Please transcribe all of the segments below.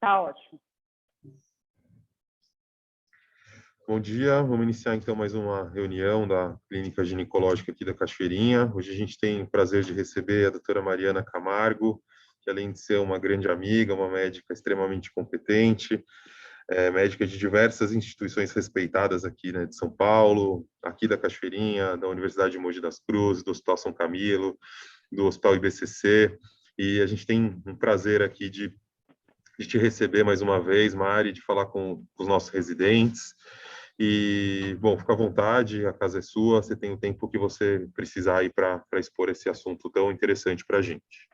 Tá ótimo. Bom dia, vamos iniciar então mais uma reunião da Clínica Ginecológica aqui da Cachoeirinha. Hoje a gente tem o prazer de receber a doutora Mariana Camargo, que além de ser uma grande amiga, uma médica extremamente competente, médica de diversas instituições respeitadas aqui, né, de São Paulo, aqui da Cachoeirinha, da Universidade de Mogi das Cruzes, do Hospital São Camilo, do Hospital IBCC, e a gente tem um prazer aqui de te receber mais uma vez, Mari, de falar com os nossos residentes. E, bom, fica à vontade, a casa é sua, você tem o tempo que você precisar aí para expor esse assunto tão interessante para a gente.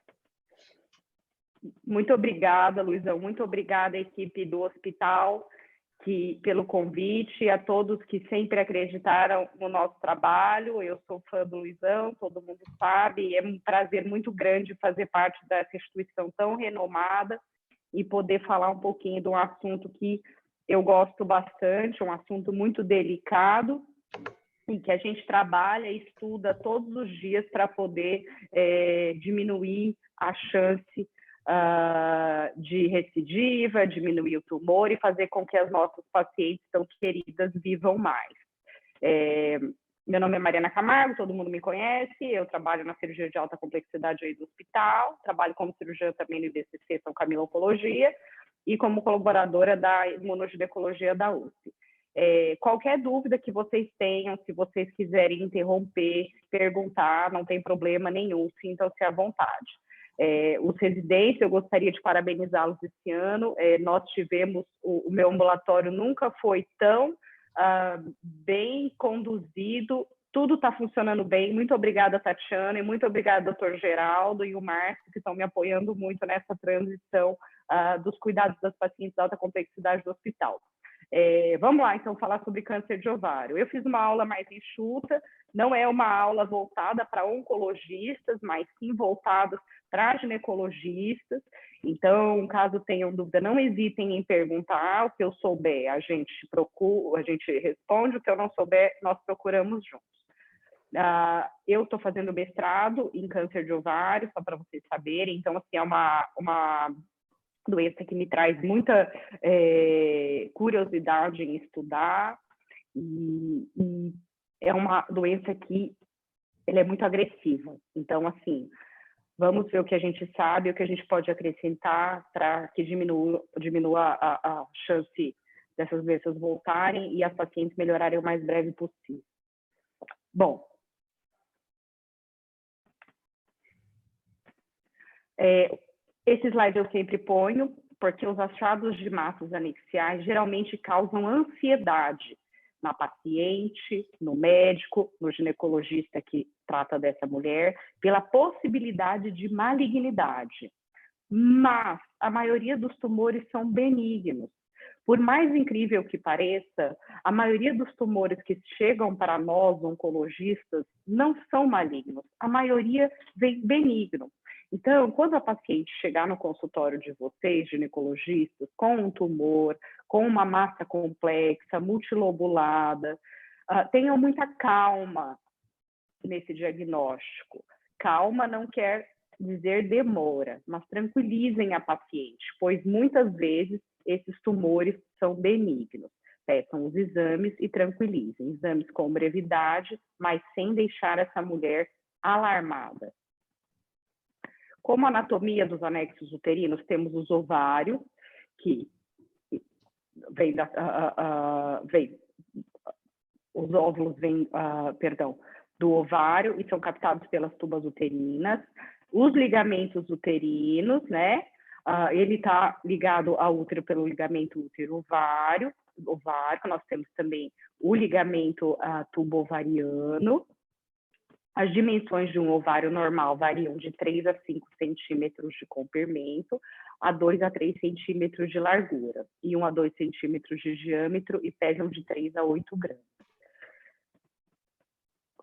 Muito obrigada, Luizão. Muito obrigada, equipe do hospital, pelo convite, a todos que sempre acreditaram no nosso trabalho. Eu sou fã do Luizão, todo mundo sabe. É um prazer muito grande fazer parte dessa instituição tão renomada e poder falar um pouquinho de um assunto que eu gosto bastante, um assunto muito delicado, e que a gente trabalha e estuda todos os dias para poder diminuir a chance de recidiva, diminuir o tumor e fazer com que as nossas pacientes tão queridas vivam mais. Meu nome é Mariana Camargo, todo mundo me conhece, eu trabalho na cirurgia de alta complexidade aí do hospital, trabalho como cirurgiã também no IBCC São Camilo Oncologia e como colaboradora da imunoginecologia da USP. Qualquer dúvida que vocês tenham, se vocês quiserem interromper, perguntar, não tem problema nenhum, sintam-se à vontade. Os residentes, eu gostaria de parabenizá-los esse ano. Nós tivemos, o meu ambulatório nunca foi tão bem conduzido, tudo está funcionando bem. Muito obrigada, Tatiana, e muito obrigada, doutor Geraldo e o Márcio, que estão me apoiando muito nessa transição dos cuidados das pacientes de alta complexidade do hospital. Vamos lá, então, falar sobre câncer de ovário. Eu fiz uma aula mais enxuta, não é uma aula voltada para oncologistas, mas sim voltada para ginecologistas. Então, caso tenham dúvida, não hesitem em perguntar. O que eu souber, a gente responde. O que eu não souber, nós procuramos juntos. Eu estou fazendo mestrado em câncer de ovário, só para vocês saberem. Então, assim, é uma doença que me traz muita curiosidade em estudar. E é uma doença que ela é muito agressiva. Então, assim, vamos ver o que a gente sabe, o que a gente pode acrescentar para que diminua a chance dessas doenças voltarem e as pacientes melhorarem o mais breve possível. Bom, esse slide eu sempre ponho, porque os achados de massas anexiais geralmente causam ansiedade na paciente, no médico, no ginecologista que trata dessa mulher, pela possibilidade de malignidade. Mas a maioria dos tumores são benignos. Por mais incrível que pareça, a maioria dos tumores que chegam para nós, oncologistas, não são malignos. A maioria vem benigno. Então, quando a paciente chegar no consultório de vocês, ginecologistas, com um tumor, com uma massa complexa, multilobulada, tenham muita calma nesse diagnóstico. Calma não quer dizer demora, mas tranquilizem a paciente, pois muitas vezes esses tumores são benignos. Peçam os exames e tranquilizem. Exames com brevidade, mas sem deixar essa mulher alarmada. Como anatomia dos anexos uterinos, temos os ovários, que os óvulos vêm, do ovário e são captados pelas tubas uterinas. Os ligamentos uterinos, né? Ele está ligado ao útero pelo ligamento útero-ovário. Nós temos também o ligamento tubo-ovariano. As dimensões de um ovário normal variam de 3 a 5 centímetros de comprimento a 2 a 3 centímetros de largura e 1 a 2 centímetros de diâmetro e pesam de 3 a 8 gramas.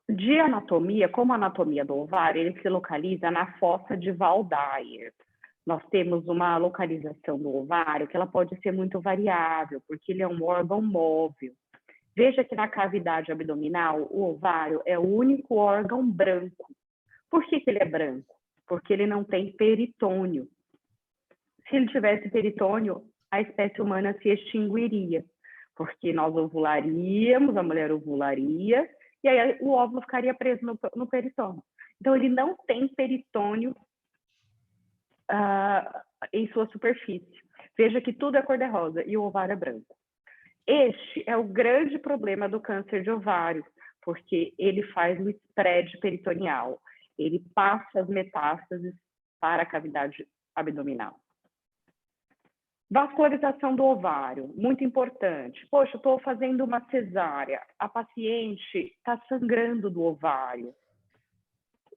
De anatomia, como a anatomia do ovário, ele se localiza na fossa de Waldeyer. Nós temos uma localização do ovário que ela pode ser muito variável, porque ele é um órgão móvel. Veja que na cavidade abdominal, o ovário é o único órgão branco. Por que ele é branco? Porque ele não tem peritônio. Se ele tivesse peritônio, a espécie humana se extinguiria, porque nós ovularíamos, a mulher ovularia, e aí o óvulo ficaria preso no peritônio. Então, ele não tem peritônio em sua superfície. Veja que tudo é cor-de-rosa e o ovário é branco. Este é o grande problema do câncer de ovário, porque ele faz o spread peritoneal. Ele passa as metástases para a cavidade abdominal. Vascularização do ovário, muito importante. Poxa, eu estou fazendo uma cesárea, a paciente está sangrando do ovário.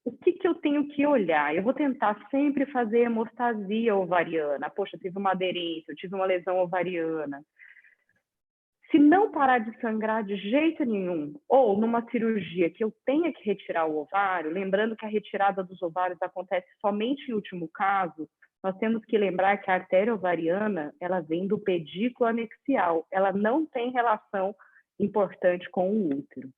O que eu tenho que olhar? Eu vou tentar sempre fazer hemostasia ovariana. Poxa, eu tive uma aderência, eu tive uma lesão ovariana. Se não parar de sangrar de jeito nenhum, ou numa cirurgia que eu tenha que retirar o ovário, lembrando que a retirada dos ovários acontece somente em último caso, nós temos que lembrar que a artéria ovariana, ela vem do pedículo anexial, ela não tem relação importante com o útero.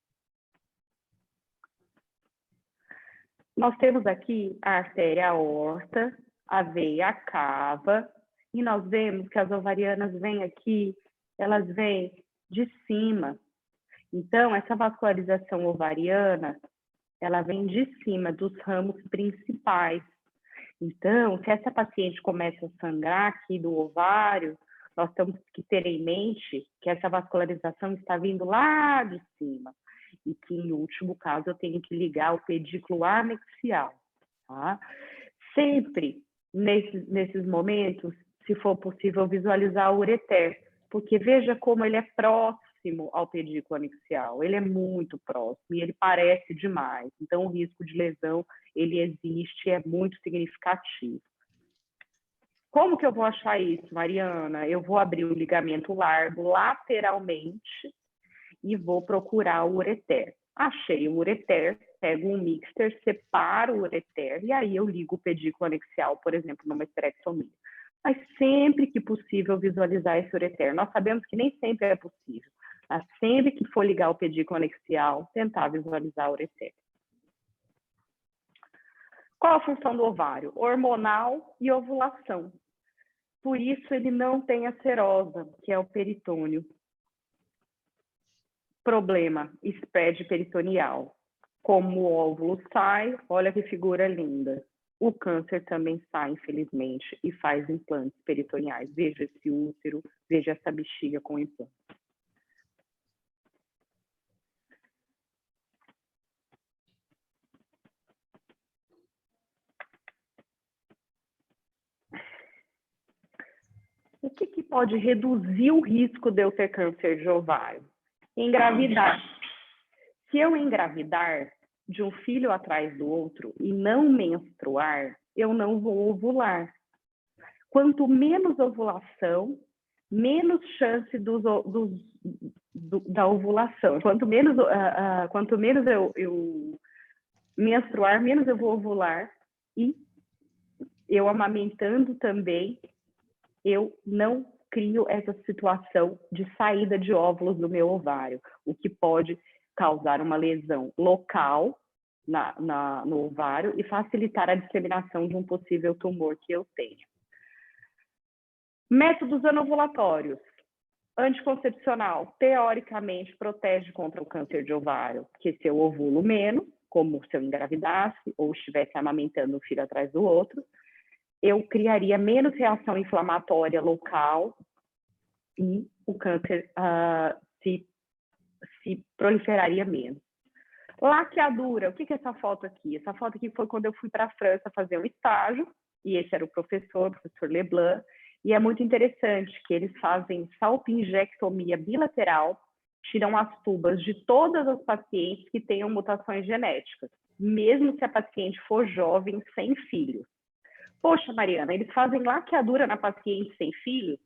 Nós temos aqui a artéria aorta, a veia cava, e nós vemos que as ovarianas vêm aqui, elas vêm de cima. Então, essa vascularização ovariana, ela vem de cima dos ramos principais. Então, se essa paciente começa a sangrar aqui do ovário, nós temos que ter em mente que essa vascularização está vindo lá de cima e que, em último caso, eu tenho que ligar o pedículo anexial. Tá? Sempre, nesses momentos, se for possível, visualizar o ureter, porque veja como ele é próximo ao pedículo anexial, ele é muito próximo e ele parece demais. Então, o risco de lesão, ele existe, é muito significativo. Como que eu vou achar isso, Mariana? Eu vou abrir o ligamento largo lateralmente e vou procurar o ureter. Achei o ureter, pego um mixter, separo o ureter e aí eu ligo o pedículo anexial, por exemplo, numa esterectomia. Mas sempre que possível visualizar esse ureter. Nós sabemos que nem sempre é possível, mas sempre que for ligar o pedículo anexial, tentar visualizar o ureter. Qual a função do ovário? Hormonal e ovulação. Por isso ele não tem a serosa, que é o peritônio. Problema, spread peritoneal. Como o óvulo sai, olha que figura linda. O câncer também sai, infelizmente, e faz implantes peritoneais. Veja esse útero, veja essa bexiga com implantes. O que pode reduzir o risco de eu ter câncer de ovário? Engravidar. Se eu engravidar de um filho atrás do outro e não menstruar, eu não vou ovular. Quanto menos ovulação, menos chance da ovulação. Quanto menos eu menstruar, menos eu vou ovular. E eu amamentando também, eu não crio essa situação de saída de óvulos do meu ovário, o que pode causar uma lesão local no ovário e facilitar a disseminação de um possível tumor que eu tenho. Métodos anovulatórios. Anticoncepcional, teoricamente, protege contra o câncer de ovário, porque se eu ovulo menos, como se eu engravidasse ou estivesse amamentando um filho atrás do outro, eu criaria menos reação inflamatória local e o câncer se proliferaria menos. Laqueadura, o que é essa foto aqui? Essa foto aqui foi quando eu fui para a França fazer um estágio, e esse era o professor Leblanc, e é muito interessante que eles fazem salpingectomia bilateral, tiram as tubas de todas as pacientes que tenham mutações genéticas, mesmo se a paciente for jovem, sem filhos. Poxa, Mariana, eles fazem laqueadura na paciente sem filhos?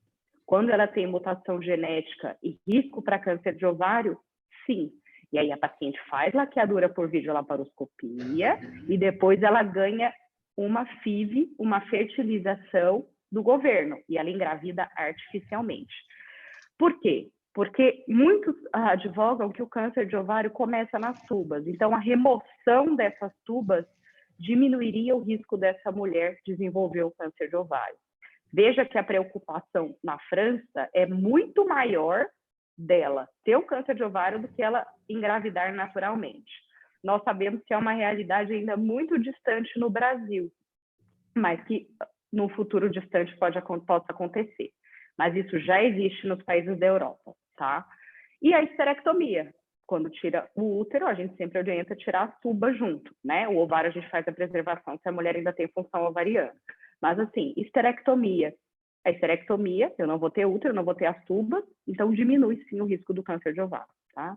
Quando ela tem mutação genética e risco para câncer de ovário? Sim. E aí a paciente faz laqueadura por videolaparoscopia e depois ela ganha uma FIV, uma fertilização do governo, e ela engravida artificialmente. Por quê? Porque muitos advogam que o câncer de ovário começa nas tubas. Então, a remoção dessas tubas diminuiria o risco dessa mulher desenvolver o câncer de ovário. Veja que a preocupação na França é muito maior dela ter o câncer de ovário do que ela engravidar naturalmente. Nós sabemos que é uma realidade ainda muito distante no Brasil, mas que no futuro distante possa acontecer. Mas isso já existe nos países da Europa, tá? E a histerectomia, quando tira o útero, a gente sempre orienta tirar a tuba junto, né? O ovário a gente faz a preservação se a mulher ainda tem função ovariana. Mas assim, histerectomia. A histerectomia, eu não vou ter útero, eu não vou ter as tubas, então diminui sim o risco do câncer de ovário, tá?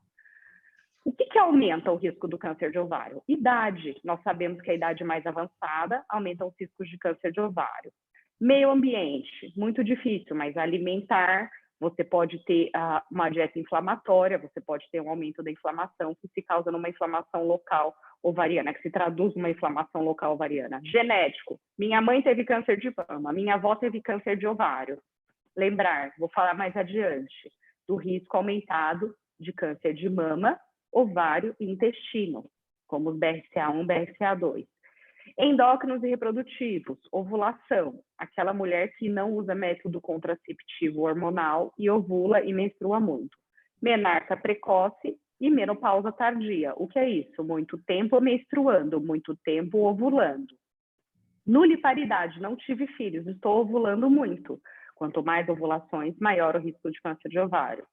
O que aumenta o risco do câncer de ovário? Idade. Nós sabemos que a idade mais avançada aumenta os riscos de câncer de ovário. Meio ambiente, muito difícil, mas alimentar, você pode ter uma dieta inflamatória, você pode ter um aumento da inflamação que se causa numa inflamação local ovariana, que se traduz numa inflamação local ovariana. Genético, minha mãe teve câncer de mama, minha avó teve câncer de ovário. Lembrar, vou falar mais adiante, do risco aumentado de câncer de mama, ovário e intestino, como os BRCA1 e BRCA2. Endócrinos e reprodutivos, ovulação, aquela mulher que não usa método contraceptivo hormonal e ovula e menstrua muito. Menarca precoce e menopausa tardia. O que é isso? Muito tempo menstruando, muito tempo ovulando. Nuliparidade, não tive filhos, estou ovulando muito. Quanto mais ovulações, maior o risco de câncer de ovário.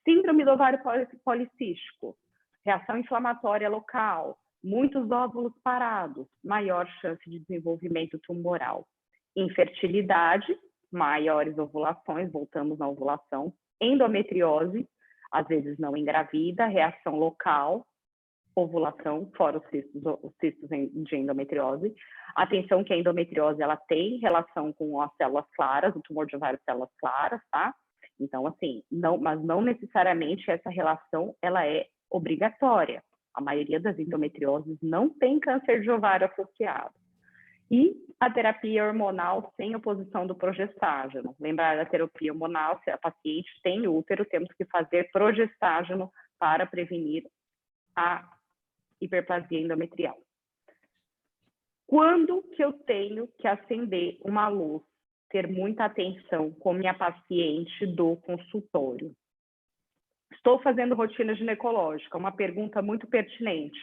Síndrome do ovário policístico, reação inflamatória local, muitos óvulos parados, maior chance de desenvolvimento tumoral. Infertilidade, maiores ovulações, voltamos na ovulação. Endometriose, às vezes não engravida, reação local, ovulação, fora os cistos de endometriose. Atenção que a endometriose ela tem relação com as células claras, o tumor de ovário células claras, tá? Então, assim, mas não necessariamente essa relação ela é obrigatória. A maioria das endometrioses não tem câncer de ovário associado. E a terapia hormonal sem oposição do progestágeno. Lembrar da terapia hormonal, se a paciente tem útero, temos que fazer progestágeno para prevenir a hiperplasia endometrial. Quando que eu tenho que acender uma luz, ter muita atenção com minha paciente do consultório? Estou fazendo rotina ginecológica, uma pergunta muito pertinente.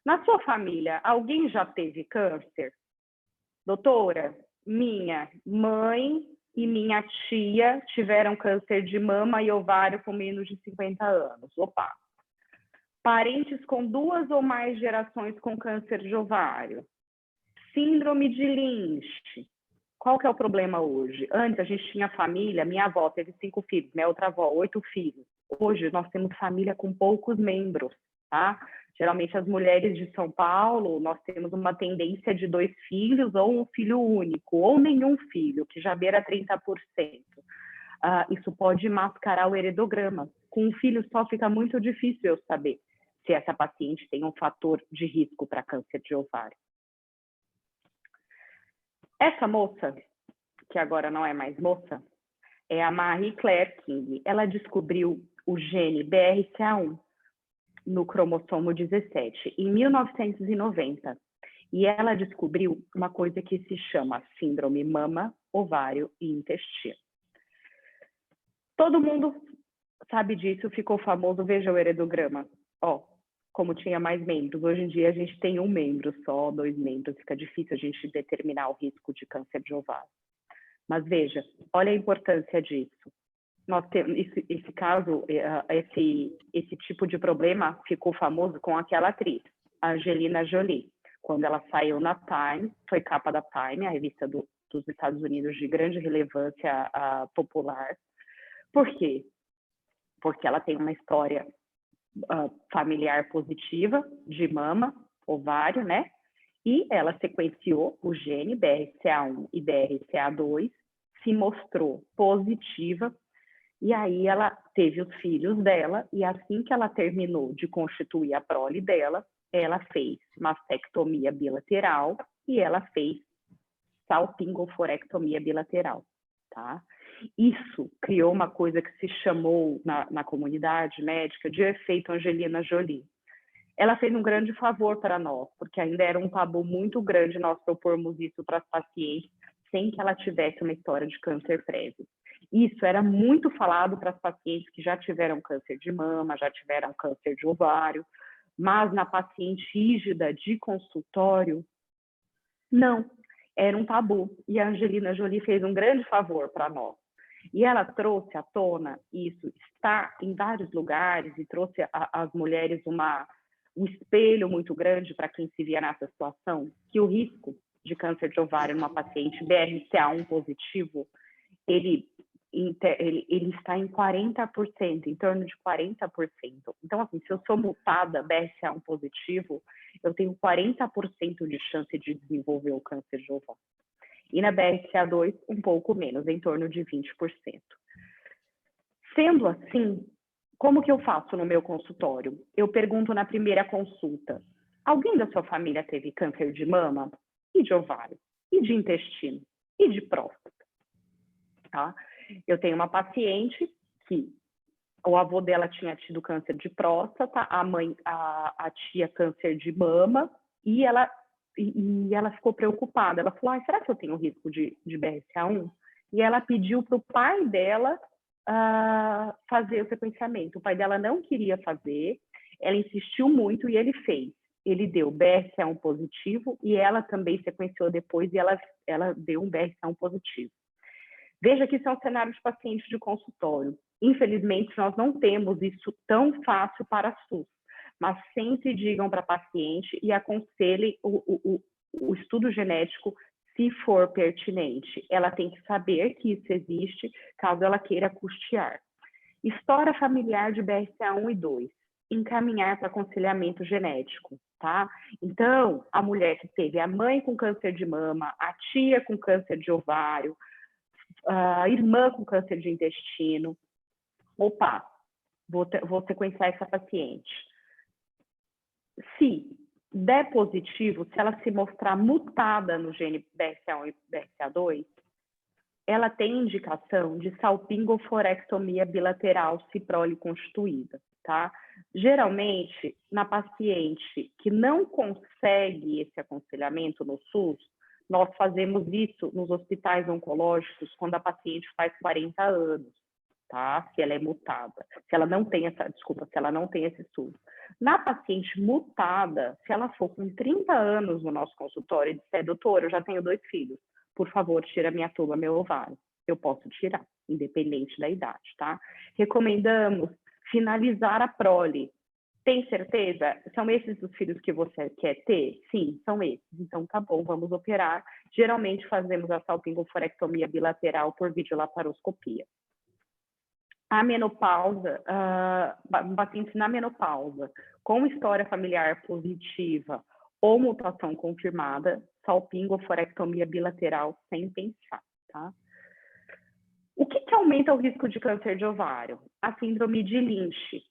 Na sua família, alguém já teve câncer? Doutora, minha mãe e minha tia tiveram câncer de mama e ovário com menos de 50 anos. Opa! Parentes com 2 ou mais gerações com câncer de ovário. Síndrome de Lynch. Qual que é o problema hoje? Antes a gente tinha família, minha avó teve 5 filhos, minha outra avó 8 filhos. Hoje nós temos família com poucos membros, tá? Geralmente as mulheres de São Paulo, nós temos uma tendência de 2 filhos ou um filho único, ou nenhum filho, que já beira 30%. Isso pode mascarar o heredograma. Com um filho só fica muito difícil eu saber se essa paciente tem um fator de risco para câncer de ovário. Essa moça, que agora não é mais moça, é a Marie Claire King. Ela descobriu o gene BRCA1 no cromossomo 17, em 1990. E ela descobriu uma coisa que se chama síndrome mama, ovário e intestino. Todo mundo sabe disso, ficou famoso, veja o heredograma. Ó, como tinha mais membros. Hoje em dia a gente tem 1 membro só, 2 membros, fica difícil a gente determinar o risco de câncer de ovário. Mas veja, olha a importância disso. Nós temos esse caso, esse tipo de problema ficou famoso com aquela atriz, Angelina Jolie. Quando ela saiu na Time, foi capa da Time, a revista dos Estados Unidos de grande relevância popular. Por quê? Porque ela tem uma história familiar positiva de mama, ovário, né? E ela sequenciou o gene BRCA1 e BRCA2, se mostrou positiva, e aí ela teve os filhos dela, e assim que ela terminou de constituir a prole dela, ela fez mastectomia bilateral e ela fez salpingoforectomia bilateral, tá? Isso criou uma coisa que se chamou na comunidade médica de efeito Angelina Jolie. Ela fez um grande favor para nós, porque ainda era um tabu muito grande nós propormos isso para as pacientes sem que ela tivesse uma história de câncer prévio. Isso era muito falado para as pacientes que já tiveram câncer de mama, já tiveram câncer de ovário, mas na paciente rígida de consultório, não, era um tabu. E a Angelina Jolie fez um grande favor para nós. E ela trouxe à tona isso, está em vários lugares, e trouxe às mulheres um espelho muito grande para quem se via nessa situação, que o risco de câncer de ovário numa paciente BRCA1 positivo, ele está em 40%, em torno de 40%. Então, assim, se eu sou mutada BRCA1 positivo, eu tenho 40% de chance de desenvolver o câncer de ovário. E na BRCA2, um pouco menos, em torno de 20%. Sendo assim, como que eu faço no meu consultório? Eu pergunto na primeira consulta, alguém da sua família teve câncer de mama? E de ovário? E de intestino? E de próstata? Tá? Eu tenho uma paciente que o avô dela tinha tido câncer de próstata, a tia câncer de mama, e ela ficou preocupada. Ela falou, será que eu tenho risco de BRCA1? E ela pediu para o pai dela fazer o sequenciamento. O pai dela não queria fazer, ela insistiu muito e ele fez. Ele deu BRCA1 positivo e ela também sequenciou depois e ela deu um BRCA1 positivo. Veja que isso é um cenário de paciente de consultório. Infelizmente, nós não temos isso tão fácil para a SUS, mas sempre digam para a paciente e aconselhem o estudo genético se for pertinente. Ela tem que saber que isso existe, caso ela queira custear. História familiar de BRCA1 e 2. Encaminhar para aconselhamento genético, tá? Então, a mulher que teve a mãe com câncer de mama, a tia com câncer de ovário, a irmã com câncer de intestino, opa, vou sequenciar essa paciente. Se der positivo, se ela se mostrar mutada no gene BRCA1 e BRCA2, ela tem indicação de salpingoforectomia bilateral ciprole constituída, tá? Geralmente, na paciente que não consegue esse aconselhamento no SUS, nós fazemos isso nos hospitais oncológicos quando a paciente faz 40 anos, tá? Se ela é mutada. Se ela não tem se ela não tem esse SUS. Na paciente mutada, se ela for com 30 anos no nosso consultório e disser, doutor, eu já tenho 2 filhos, por favor, tira minha tula, meu ovário. Eu posso tirar, independente da idade, tá? Recomendamos finalizar a prole. Tem certeza? São esses os filhos que você quer ter? Sim, são esses. Então, tá bom, vamos operar. Geralmente, fazemos a salpingoforectomia bilateral por videolaparoscopia. A menopausa, pacientes na menopausa, com história familiar positiva ou mutação confirmada, salpingoforectomia bilateral sem pensar, tá? O que aumenta o risco de câncer de ovário? A síndrome de Lynch.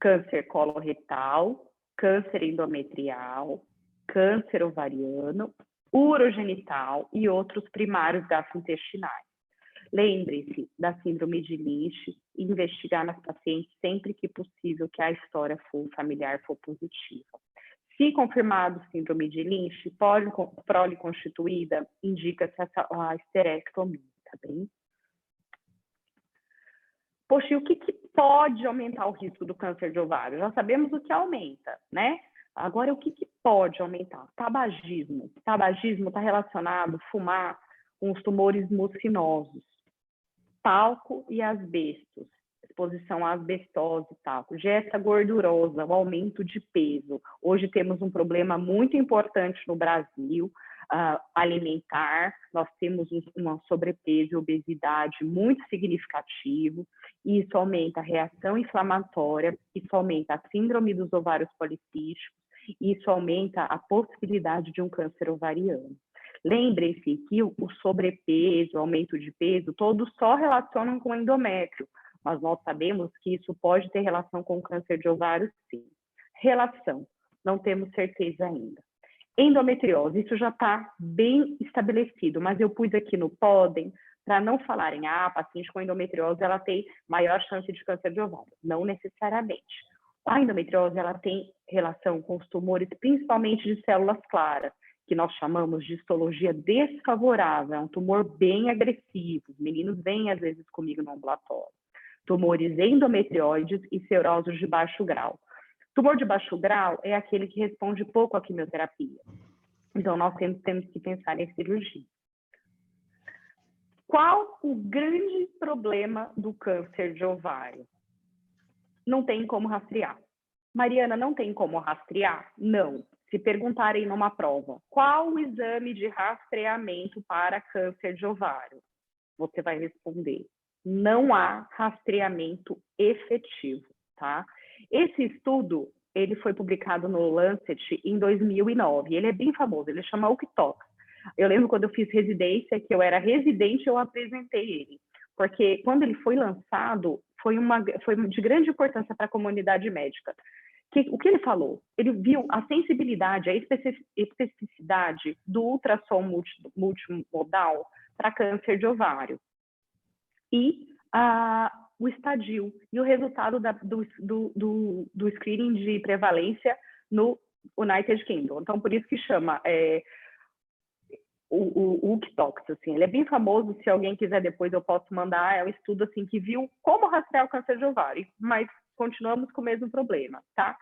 Câncer coloretal, câncer endometrial, câncer ovariano, urogenital e outros primários gastrointestinais. Lembre-se da síndrome de Lynch e investigar nas pacientes sempre que possível que a história familiar for positiva. Se confirmado síndrome de Lynch, prole constituída, indica-se a esterectomia, tá bem? Poxa, e o que pode aumentar o risco do câncer de ovário? Já sabemos o que aumenta, né? Agora, o que pode aumentar? Tabagismo. Tabagismo está relacionado a fumar com os tumores mucinosos. Talco e asbestos. Exposição à asbestose e talco. Dieta gordurosa, o aumento de peso. Hoje temos um problema muito importante no Brasil, alimentar. Nós temos uma sobrepeso e obesidade muito significativo. Isso aumenta a reação inflamatória, isso aumenta a síndrome dos ovários policísticos, isso aumenta a possibilidade de um câncer ovariano. Lembrem-se que o sobrepeso, o aumento de peso, todos só relacionam com endométrio, mas nós sabemos que isso pode ter relação com o câncer de ovário, sim. Relação, não temos certeza ainda. Endometriose, isso já está bem estabelecido, mas eu pus aqui no PODEM para não falarem, a paciente com endometriose, ela tem maior chance de câncer de ovário. Não necessariamente. A endometriose, ela tem relação com os tumores, principalmente de células claras, que nós chamamos de histologia desfavorável, é um tumor bem agressivo. Os meninos vêm, às vezes, comigo no ambulatório. Tumores endometrióides e serosos de baixo grau. Tumor de baixo grau é aquele que responde pouco à quimioterapia. Então, nós temos que pensar em cirurgia. Qual o grande problema do câncer de ovário? Não tem como rastrear. Mariana, não tem como rastrear? Não. Se perguntarem numa prova, qual o exame de rastreamento para câncer de ovário? Você vai responder, não há rastreamento efetivo, tá? Esse estudo, ele foi publicado no Lancet em 2009, ele é bem famoso, ele chama UCTOX. Eu lembro quando eu fiz residência, que eu era residente, eu apresentei ele, porque quando ele foi lançado, foi de grande importância para a comunidade médica. O que ele falou? Ele viu a sensibilidade, a especificidade do ultrassom multimodal para câncer de ovário e o estadio e o resultado do screening de prevalência no United Kingdom. Então, por isso que chama o UCTOX, assim, ele é bem famoso, se alguém quiser depois eu posso mandar, é um estudo assim que viu como rastrear o câncer de ovário, mas continuamos com o mesmo problema, tá?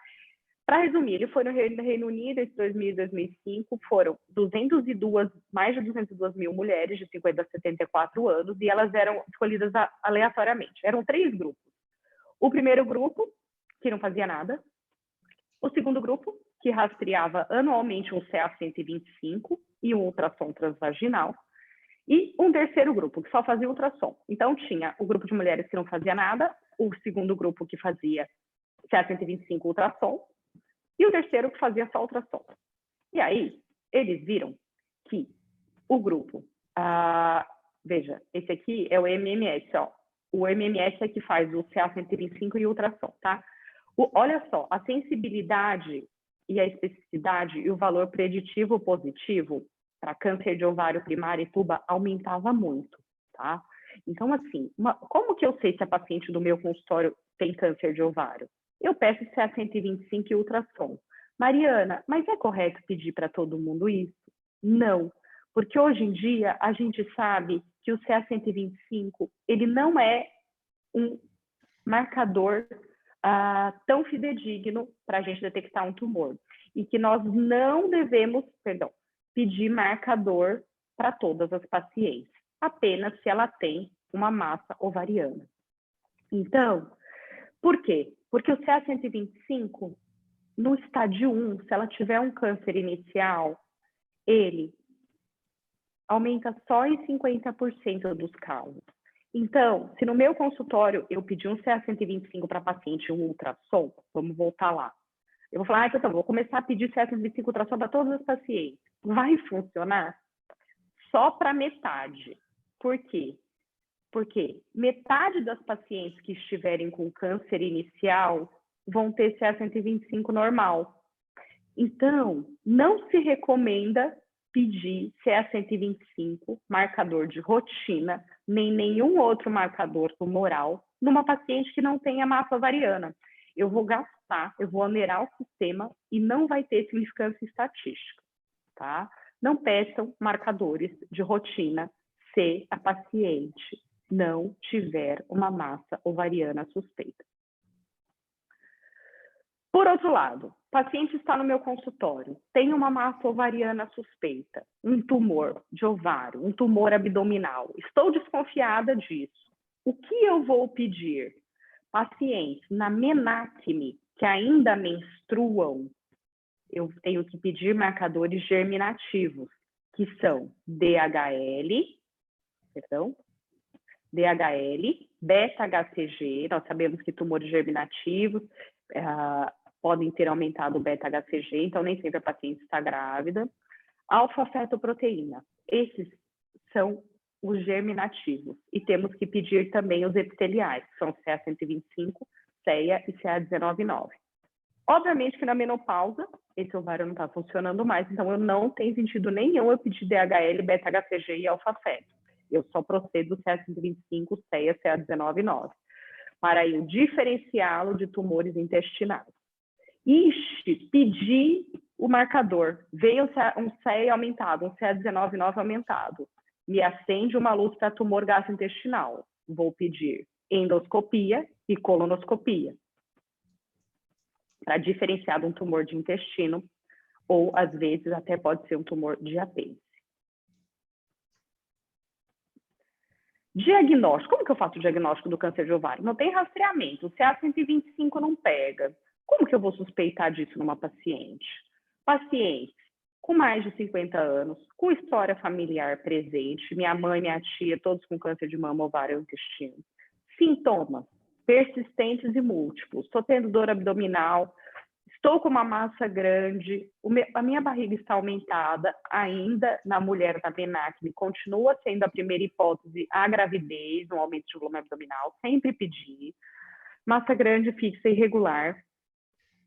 Para resumir, ele foi no Reino Unido entre 2000 e 2005, foram mais de 202 mil mulheres de 50 a 74 anos e elas eram escolhidas aleatoriamente. Eram 3 grupos. O primeiro grupo, que não fazia nada. O segundo grupo, que rastreava anualmente um CA-125 e um ultrassom transvaginal. E um terceiro grupo, que só fazia ultrassom. Então, tinha o grupo de mulheres que não fazia nada, o segundo grupo que fazia CA-125 ultrassom, e o terceiro que fazia só ultrassom. E aí, eles viram que o grupo... veja, esse aqui é o MMS, ó. O MMS é que faz o CA-125 e o ultrassom, tá? Olha só, a sensibilidade e a especificidade e o valor preditivo positivo para câncer de ovário primário e tuba aumentava muito, tá? Então, assim, como que eu sei se a paciente do meu consultório tem câncer de ovário? Eu peço CA-125 e ultrassom. Mariana, mas é correto pedir para todo mundo isso? Não, porque hoje em dia a gente sabe que o CA-125 ele não é um marcador tão fidedigno para a gente detectar um tumor. E que nós não devemos, pedir marcador para todas as pacientes, apenas se ela tem uma massa ovariana. Então, por quê? Porque o CA-125, no estádio 1, se ela tiver um câncer inicial, ele aumenta só em 50% dos casos. Então, se no meu consultório eu pedir um CA-125 para paciente, um ultrassom, vamos voltar lá. Eu vou falar, então, vou começar a pedir CA-125 ultrassom para todos os pacientes. Vai funcionar? Só para metade. Por quê? Porque metade das pacientes que estiverem com câncer inicial vão ter CA-125 normal. Então, não se recomenda pedir CA-125, marcador de rotina, nem nenhum outro marcador tumoral, numa paciente que não tenha massa ovariana. Eu vou gastar, eu vou onerar o sistema e não vai ter significância estatística, tá? Não peçam marcadores de rotina se a paciente não tiver uma massa ovariana suspeita. Por outro lado, o paciente está no meu consultório, tem uma massa ovariana suspeita, um tumor de ovário, um tumor abdominal. Estou desconfiada disso. O que eu vou pedir? Pacientes na menacme que ainda menstruam, eu tenho que pedir marcadores germinativos, que são DHL, beta-HCG. Nós sabemos que tumores germinativos podem ter aumentado o beta-HCG, então nem sempre a paciente está grávida. Alfa-fetoproteína, esses são os germinativos. E temos que pedir também os epiteliais, que são CA-125, CEA e CA-199. Obviamente que na menopausa, esse ovário não está funcionando mais, então eu não tenho sentido nenhum eu pedir DHL, beta-HCG e alfa-feto. Eu só procedo CA-125, CEA, CA-199, para eu diferenciá-lo de tumores intestinais. Pedir o marcador, veio um CEI aumentado, um CA19,9 aumentado, me acende uma luz para tumor gastrointestinal. Vou pedir endoscopia e colonoscopia, para diferenciar de um tumor de intestino, ou às vezes até pode ser um tumor de apêndice. Diagnóstico. Como que eu faço o diagnóstico do câncer de ovário? Não tem rastreamento. O CA125 não pega. Como que eu vou suspeitar disso numa paciente? Pacientes com mais de 50 anos, com história familiar presente, minha mãe, minha tia, todos com câncer de mama, ovário ou intestino. Sintomas persistentes e múltiplos. Estou tendo dor abdominal, estou com uma massa grande, a minha barriga está aumentada, ainda na mulher da benacne, continua sendo a primeira hipótese a gravidez, um aumento de volume abdominal, sempre pedir. Massa grande, fixa e irregular,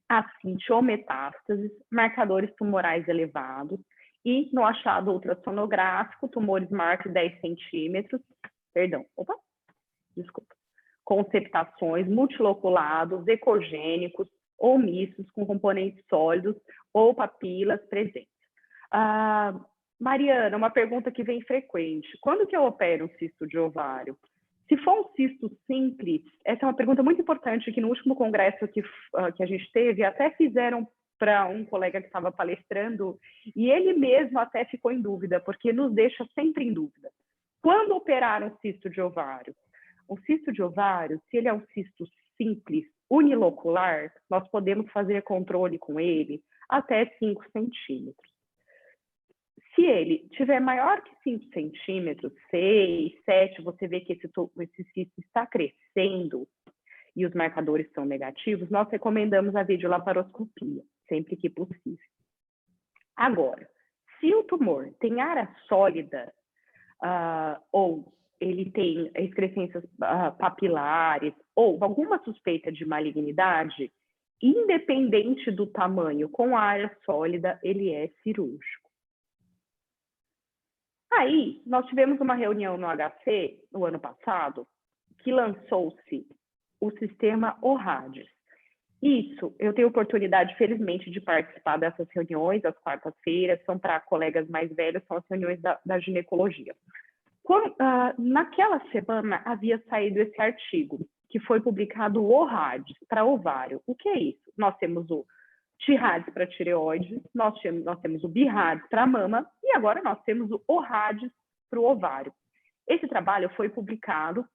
ascite ou metástases, marcadores tumorais elevados e no achado ultrassonográfico, tumores maiores de 10 centímetros, com septações, multiloculados, ecogênicos ou mistos com componentes sólidos ou papilas presentes. Mariana, uma pergunta que vem frequente. Quando que eu opero um cisto de ovário? Se for um cisto simples, essa é uma pergunta muito importante que no último congresso que a gente teve, até fizeram para um colega que estava palestrando, e ele mesmo até ficou em dúvida, porque nos deixa sempre em dúvida. Quando operar um cisto de ovário? Um cisto de ovário, se ele é um cisto simples, unilocular, nós podemos fazer controle com ele até 5 centímetros. Se ele tiver maior que 5 centímetros, 6, 7, você vê que esse cisto está crescendo e os marcadores são negativos, nós recomendamos a videolaparoscopia, sempre que possível. Agora, se o tumor tem área sólida ou ele tem excrescências papilares ou alguma suspeita de malignidade, independente do tamanho, com a área sólida, ele é cirúrgico. Aí, nós tivemos uma reunião no HC, no ano passado, que lançou-se o sistema ORADES. Isso, eu tenho oportunidade, felizmente, de participar dessas reuniões, às quartas-feiras, são para colegas mais velhos, são as reuniões da ginecologia. Naquela semana, havia saído esse artigo, que foi publicado o ORADES para ovário. O que é isso? Nós temos o TIRADES para tireoide, nós temos o BIRADES para mama, e agora nós temos o ORADES para o ovário. Esse trabalho foi publicado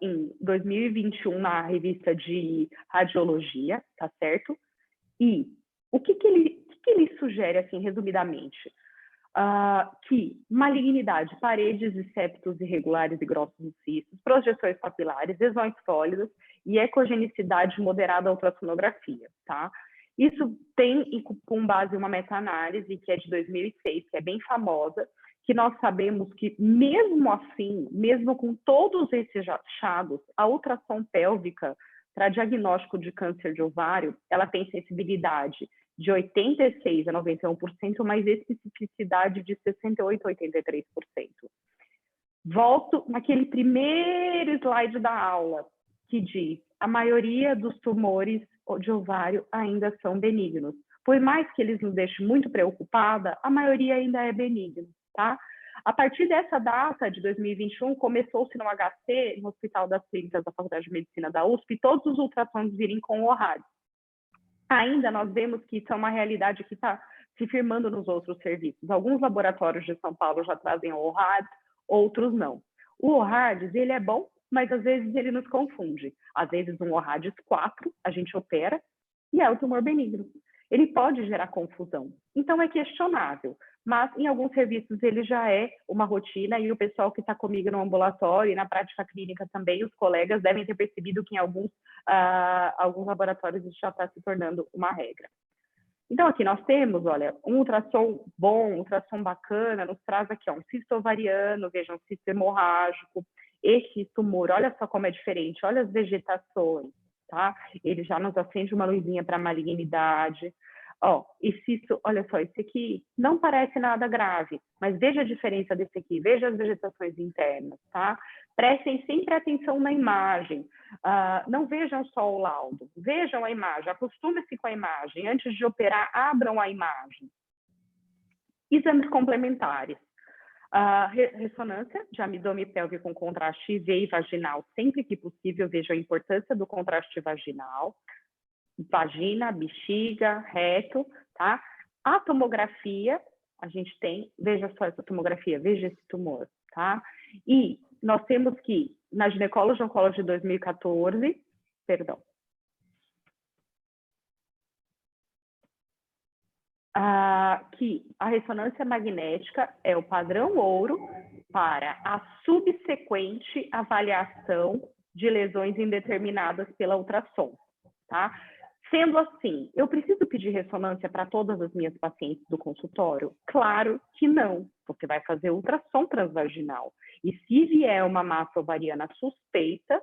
em 2021 na revista de radiologia, tá certo? E o que ele sugere, assim, resumidamente? Que malignidade, paredes e septos irregulares e grossos dos cistos, projeções papilares, lesões sólidas e ecogenicidade moderada à ultrassonografia, tá? Isso tem com base em uma meta-análise que é de 2006, que é bem famosa, que nós sabemos que mesmo assim, mesmo com todos esses achados, a ultrassom pélvica para diagnóstico de câncer de ovário, ela tem sensibilidade de 86% a 91%, mas especificidade de 68% a 83%. Volto naquele primeiro slide da aula, que diz a maioria dos tumores de ovário ainda são benignos. Por mais que eles nos deixem muito preocupada, a maioria ainda é benigno, tá? A partir dessa data, de 2021, começou-se no HC, no Hospital das Clínicas da Faculdade de Medicina da USP, todos os ultrassons virem com o ORADES. Ainda nós vemos que isso é uma realidade que está se firmando nos outros serviços. Alguns laboratórios de São Paulo já trazem o ORADES, outros não. O ORADES, ele é bom, mas às vezes ele nos confunde. Às vezes um ORADES 4, a gente opera, e é o tumor benigno. Ele pode gerar confusão. Então é questionável, mas em alguns serviços ele já é uma rotina e o pessoal que está comigo no ambulatório e na prática clínica também, os colegas devem ter percebido que em alguns laboratórios isso já está se tornando uma regra. Então aqui nós temos, olha, um ultrassom bom, um ultrassom bacana, nos traz aqui, ó, um cisto ovariano, vejam, um cisto hemorrágico, esse tumor, olha só como é diferente, olha as vegetações, tá? Ele já nos acende uma luzinha para malignidade. Ó, isso, olha só, esse aqui não parece nada grave, mas veja a diferença desse aqui, veja as vegetações internas, tá? Prestem sempre atenção na imagem. Não vejam só o laudo, vejam a imagem, acostumem-se com a imagem. Antes de operar, abram a imagem. Exames complementares. Ressonância de abdômen pélvico com contraste IV e vaginal, sempre que possível, veja a importância do contraste vaginal. Vagina, bexiga, reto, tá? A tomografia, a gente tem, veja só essa tomografia, veja esse tumor, tá? E nós temos que, na Gynecology Oncology de 2014, perdão, que a ressonância magnética é o padrão ouro para a subsequente avaliação de lesões indeterminadas pela ultrassom, tá? Sendo assim, eu preciso pedir ressonância para todas as minhas pacientes do consultório? Claro que não. Você vai fazer ultrassom transvaginal. E se vier uma massa ovariana suspeita,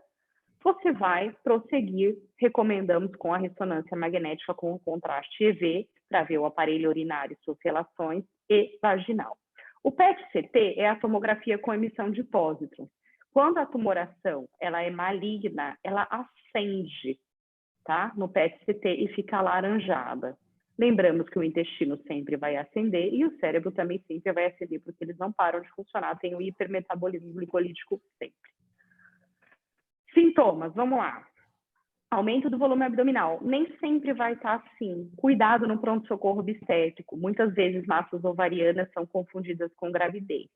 você vai prosseguir, recomendamos com a ressonância magnética com o contraste EV, para ver o aparelho urinário, suas relações, e vaginal. O PET-CT é a tomografia com emissão de pósitrons. Quando a tumoração ela é maligna, ela acende, tá? No PET-CT e fica alaranjada. Lembramos que o intestino sempre vai acender e o cérebro também sempre vai acender, porque eles não param de funcionar, tem o hipermetabolismo glicolítico sempre. Sintomas, vamos lá. Aumento do volume abdominal. Nem sempre vai estar assim. Cuidado no pronto-socorro obstétrico. Muitas vezes massas ovarianas são confundidas com gravidez.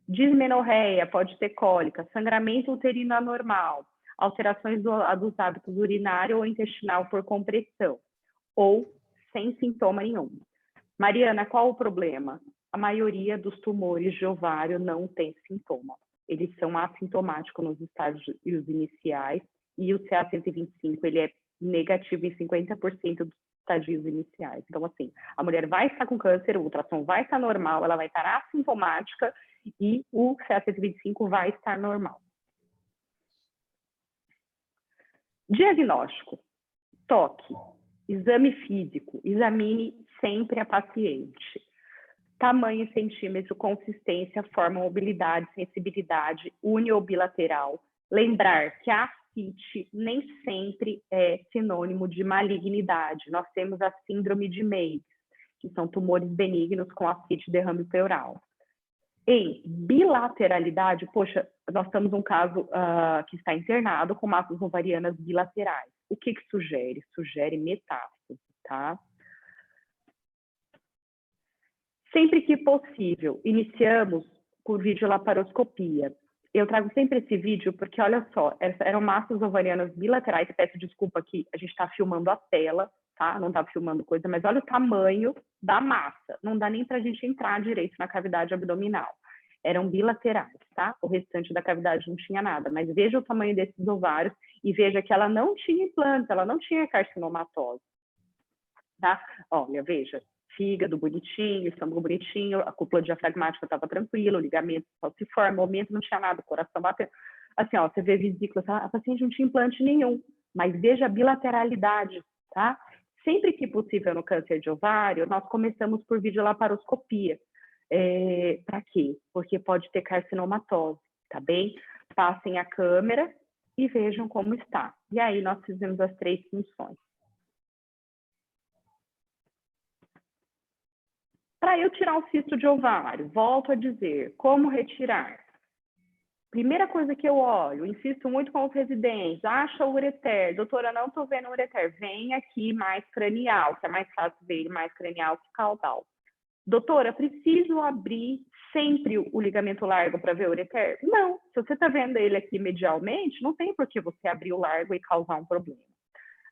Dismenorreia, pode ter cólica, sangramento uterino anormal, alterações dos hábitos urinário ou intestinal por compressão, ou sem sintoma nenhum. Mariana, qual o problema? A maioria dos tumores de ovário não tem sintoma. Eles são assintomáticos nos estágios iniciais e o CA-125 ele é negativo em 50% dos estadios iniciais. Então, assim, a mulher vai estar com câncer, o ultrassom vai estar normal, ela vai estar assintomática e o CA-125 vai estar normal. Diagnóstico. Toque. Exame físico. Examine sempre a paciente. Tamanho em centímetro, consistência, forma, mobilidade, sensibilidade, uni ou bilateral. Lembrar que a ascite nem sempre é sinônimo de malignidade. Nós temos a síndrome de Meigs, que são tumores benignos com ascite derrame pleural. Em bilateralidade, poxa, nós temos um caso que está internado com massas ovarianas bilaterais. O que sugere? Sugere metástase, tá? Sempre que possível, iniciamos por videolaparoscopia. Eu trago sempre esse vídeo porque, olha só, eram massas ovarianas bilaterais. Peço desculpa que a gente está filmando a tela, tá? Não está filmando coisa, mas olha o tamanho da massa. Não dá nem para a gente entrar direito na cavidade abdominal. Eram bilaterais, tá? O restante da cavidade não tinha nada. Mas veja o tamanho desses ovários e veja que ela não tinha implante, ela não tinha carcinomatose, tá? Olha, veja. Fígado bonitinho, estômago bonitinho, a cúpula diafragmática estava tranquila, o ligamento falciforme, o momento não tinha nada, o coração batendo. Assim, ó, você vê vesícula, a paciente não tinha implante nenhum, mas veja a bilateralidade, tá? Sempre que possível no câncer de ovário, nós começamos por videolaparoscopia. Para quê? Porque pode ter carcinomatose, tá bem? Passem a câmera e vejam como está. E aí nós fizemos as 3 funções. Para eu tirar um cisto de ovário, volto a dizer, como retirar? Primeira coisa que eu olho, insisto muito com os residentes, acha o ureter, doutora, não estou vendo o ureter, vem aqui mais cranial, que é mais fácil ver ele mais cranial que caudal. Doutora, preciso abrir sempre o ligamento largo para ver o ureter? Não, se você está vendo ele aqui medialmente, não tem por que você abrir o largo e causar um problema.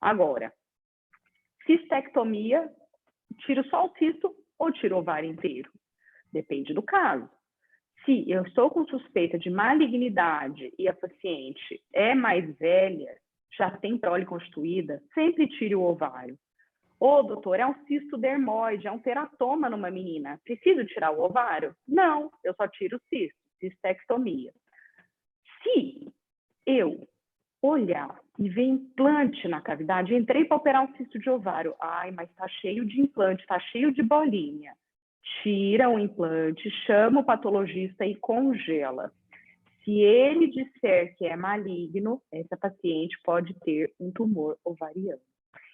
Agora, cistectomia, tiro só o cisto, ou tiro o ovário inteiro? Depende do caso. Se eu estou com suspeita de malignidade e a paciente é mais velha, já tem prole constituída, sempre tire o ovário. Ô, doutor, é um cisto dermoide, é um teratoma numa menina. Preciso tirar o ovário? Não, eu só tiro o cisto, cistectomia. Se eu olhar e ver implante na cavidade, entrei para operar um cisto de ovário, ai, mas está cheio de implante, está cheio de bolinha. Tira o implante, chama o patologista e congela. Se ele disser que é maligno, essa paciente pode ter um tumor ovariano.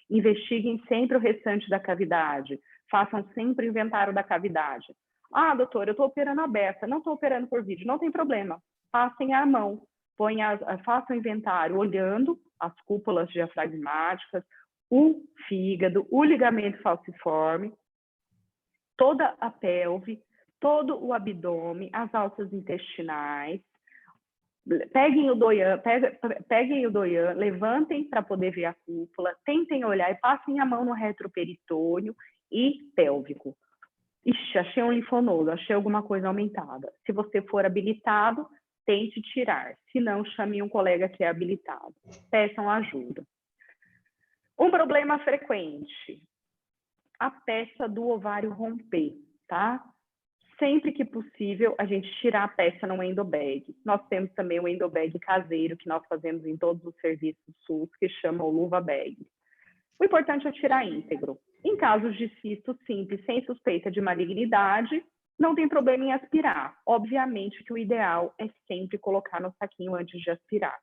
Investiguem sempre o restante da cavidade. Façam sempre o inventário da cavidade. Ah, doutor, eu estou operando aberta, não estou operando por vídeo. Não tem problema. Passem a mão. Façam o inventário olhando as cúpulas diafragmáticas, o fígado, o ligamento falciforme, toda a pelve, todo o abdômen, as alças intestinais. Peguem o doyan, levantem para poder ver a cúpula, tentem olhar e passem a mão no retroperitônio e pélvico. Ixi, achei um linfonodo, achei alguma coisa aumentada. Se você for habilitado, tente tirar. Se não, chame um colega que é habilitado. Peçam ajuda. Um problema frequente, a peça do ovário romper, tá? Sempre que possível, a gente tirar a peça no endobag. Nós temos também o endobag caseiro, que nós fazemos em todos os serviços SUS, que chama o luva bag. O importante é tirar íntegro. Em casos de cisto simples, sem suspeita de malignidade, não tem problema em aspirar. Obviamente que o ideal é sempre colocar no saquinho antes de aspirar.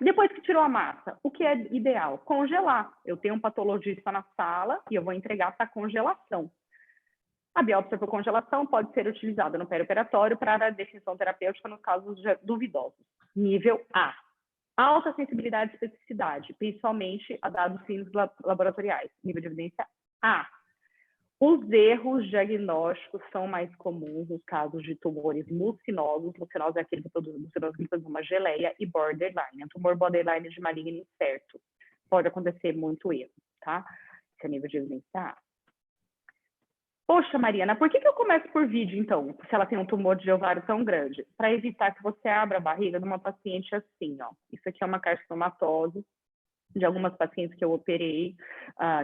Depois que tirou a massa, o que é ideal? Congelar. Eu tenho um patologista na sala e eu vou entregar para congelação. A biópsia por congelação pode ser utilizada no perioperatório para a definição terapêutica nos casos duvidosos. Nível A. Alta sensibilidade e especificidade, principalmente a dados clínicos laboratoriais. Nível de evidência A. Os erros diagnósticos são mais comuns nos casos de tumores mucinosos. Mucinose é aquele que produz mucinose que produz uma geleia, e borderline. Um tumor borderline de maligno incerto. Pode acontecer muito erro, tá? Esse é nível de evidência A. Poxa, Mariana, por que eu começo por vídeo, então, se ela tem um tumor de ovário tão grande? Para evitar que você abra a barriga de uma paciente assim, ó. Isso aqui é uma carcinomatose de algumas pacientes que eu operei,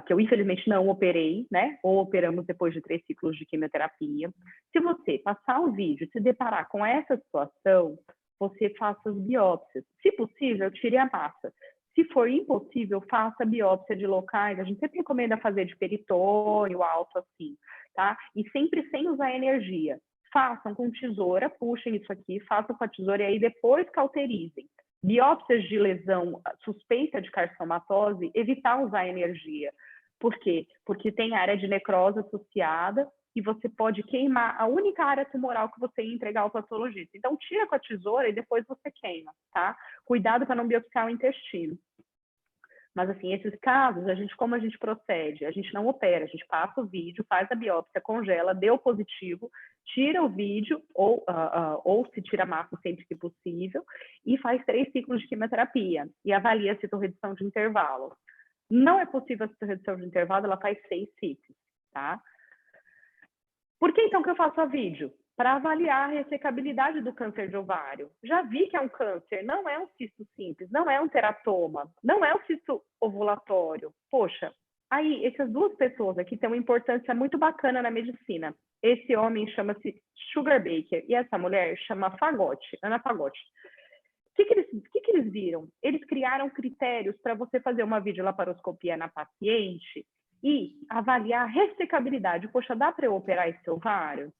que eu infelizmente não operei, né? Ou operamos depois de 3 ciclos de quimioterapia. Se você passar o vídeo e se deparar com essa situação, você faça as biópsias. Se possível, tire a massa. Se for impossível, faça biópsia de locais. A gente sempre recomenda fazer de peritônio, alto assim, tá? E sempre sem usar energia. Façam com tesoura, puxem isso aqui, façam com a tesoura e aí depois cauterizem. Biópsias de lesão suspeita de carcinomatose, evitar usar energia. Por quê? Porque tem área de necrose associada e você pode queimar a única área tumoral que você ia entregar ao patologista. Então, tira com a tesoura e depois você queima, tá? Cuidado para não biopsiar o intestino. Mas, assim, esses casos, como a gente procede? A gente não opera, a gente passa o vídeo, faz a biópsia, congela, deu positivo, tira o vídeo, ou se tira a massa sempre que possível, e faz 3 ciclos de quimioterapia, e avalia a citorredução de intervalo. Não é possível a citorredução de intervalo, ela faz 6 ciclos, tá? Por que, então, que eu faço a vídeo? Para avaliar a ressecabilidade do câncer de ovário. Já vi que é um câncer, não é um cisto simples, não é um teratoma, não é um cisto ovulatório. Poxa, aí essas 2 pessoas aqui têm uma importância muito bacana na medicina. Esse homem chama-se Sugar Baker e essa mulher chama Fagotti, Ana Fagotti. O que eles viram? Eles criaram critérios para você fazer uma videolaparoscopia na paciente e avaliar a ressecabilidade. Poxa, dá para eu operar esse ovário?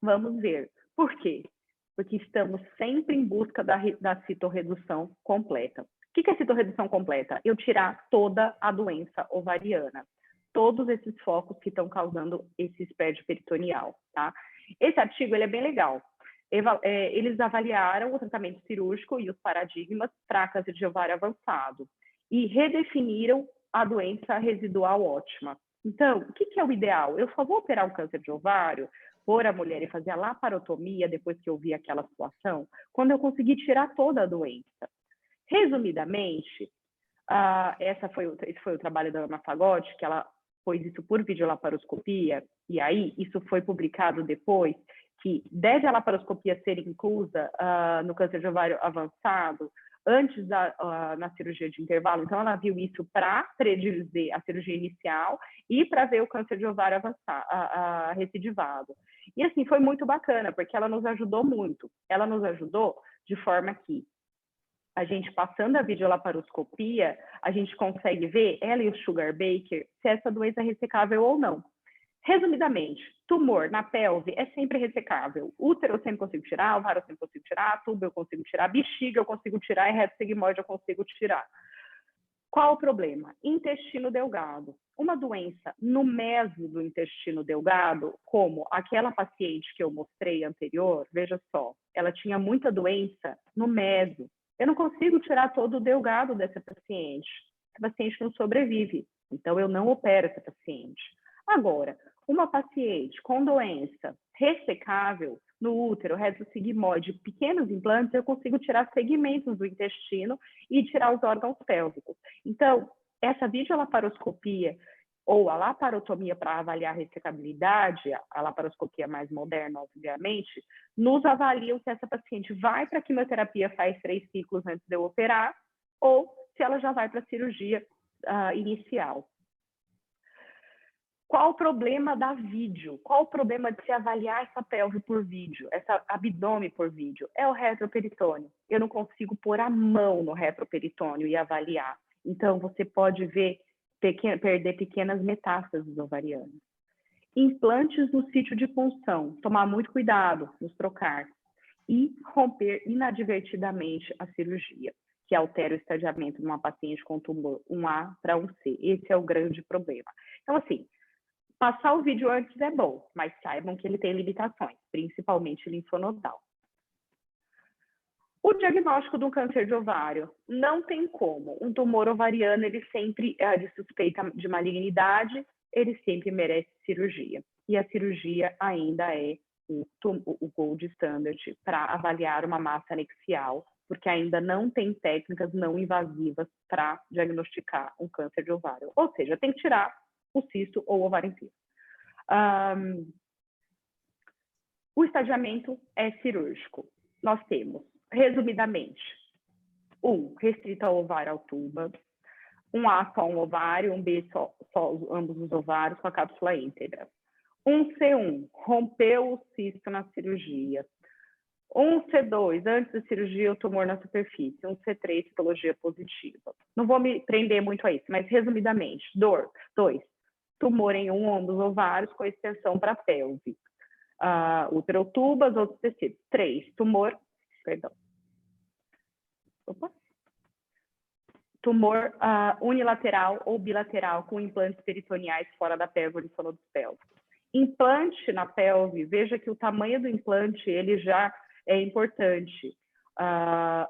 Vamos ver. Por quê? Porque estamos sempre em busca da citorredução completa. O que é citorredução completa? Eu tirar toda a doença ovariana. Todos esses focos que estão causando esse espédio peritoneal, tá? Esse artigo, ele é bem legal. Eles avaliaram o tratamento cirúrgico e os paradigmas para câncer de ovário avançado e redefiniram a doença residual ótima. Então, o que é o ideal? Eu só vou operar o câncer de ovário, pôr a mulher e fazer a laparotomia depois que eu vi aquela situação, quando eu conseguir tirar toda a doença. Resumidamente, esse foi o trabalho da Ana Fagotti, que ela pôs isso por videolaparoscopia, e aí isso foi publicado depois, que deve a laparoscopia ser inclusa no câncer de ovário avançado, antes na cirurgia de intervalo. Então, ela viu isso para predizer a cirurgia inicial e para ver o câncer de ovário avançado, recidivado. E, assim, foi muito bacana, porque ela nos ajudou muito. Ela nos ajudou de forma que a gente, passando a videolaparoscopia, a gente consegue ver, ela e o Sugar Baker, se essa doença é ressecável ou não. Resumidamente, tumor na pelve é sempre ressecável. Útero eu sempre consigo tirar, ovário eu sempre consigo tirar, tubo eu consigo tirar, bexiga eu consigo tirar e reto sigmoide eu consigo tirar. Qual o problema? Intestino delgado. Uma doença no meso do intestino delgado, como aquela paciente que eu mostrei anterior, veja só, ela tinha muita doença no meso. Eu não consigo tirar todo o delgado dessa paciente. Essa paciente não sobrevive, então eu não opero essa paciente. Agora, uma paciente com doença ressecável no útero, reto sigmoide, pequenos implantes, eu consigo tirar segmentos do intestino e tirar os órgãos pélvicos. Então, essa videolaparoscopia ou a laparotomia para avaliar a ressecabilidade, a laparoscopia mais moderna, obviamente, nos avaliam se essa paciente vai para a quimioterapia, faz 3 ciclos antes de eu operar, ou se ela já vai para a cirurgia inicial. Qual o problema da vídeo? Qual o problema de se avaliar essa pelve por vídeo, essa abdômen por vídeo? É o retroperitônio. Eu não consigo pôr a mão no retroperitônio e avaliar. Então, você pode ver perder pequenas metástases ovarianas. Implantes no sítio de punção. Tomar muito cuidado nos trocar. E romper inadvertidamente a cirurgia, que altera o estadiamento de uma paciente com tumor 1A para 1C. Esse é o grande problema. Então, assim, passar o vídeo antes é bom, mas saibam que ele tem limitações, principalmente linfonodal. O diagnóstico do câncer de ovário não tem como. Um tumor ovariano, ele sempre, de suspeita de malignidade, ele sempre merece cirurgia. E a cirurgia ainda é o gold standard para avaliar uma massa anexial, porque ainda não tem técnicas não invasivas para diagnosticar um câncer de ovário. Ou seja, tem que tirar o cisto ou o ovário inteiro. O estadiamento é cirúrgico. Nós temos, resumidamente, restrito ao ovário ao tuba, 1A só um ovário, 1B só ambos os ovários com a cápsula íntegra. 1C1, rompeu o cisto na cirurgia. 1C2, antes da cirurgia, o tumor na superfície. 1C3, citologia positiva. Não vou me prender muito a isso, mas resumidamente, 2, tumor em um dos ovários com extensão para a pelve. Uterotubas, outros tecidos. 3, tumor unilateral ou bilateral com implantes peritoneais fora da pelve ou linfonodos pélvicos. Implante na pelve, veja que o tamanho do implante ele já é importante.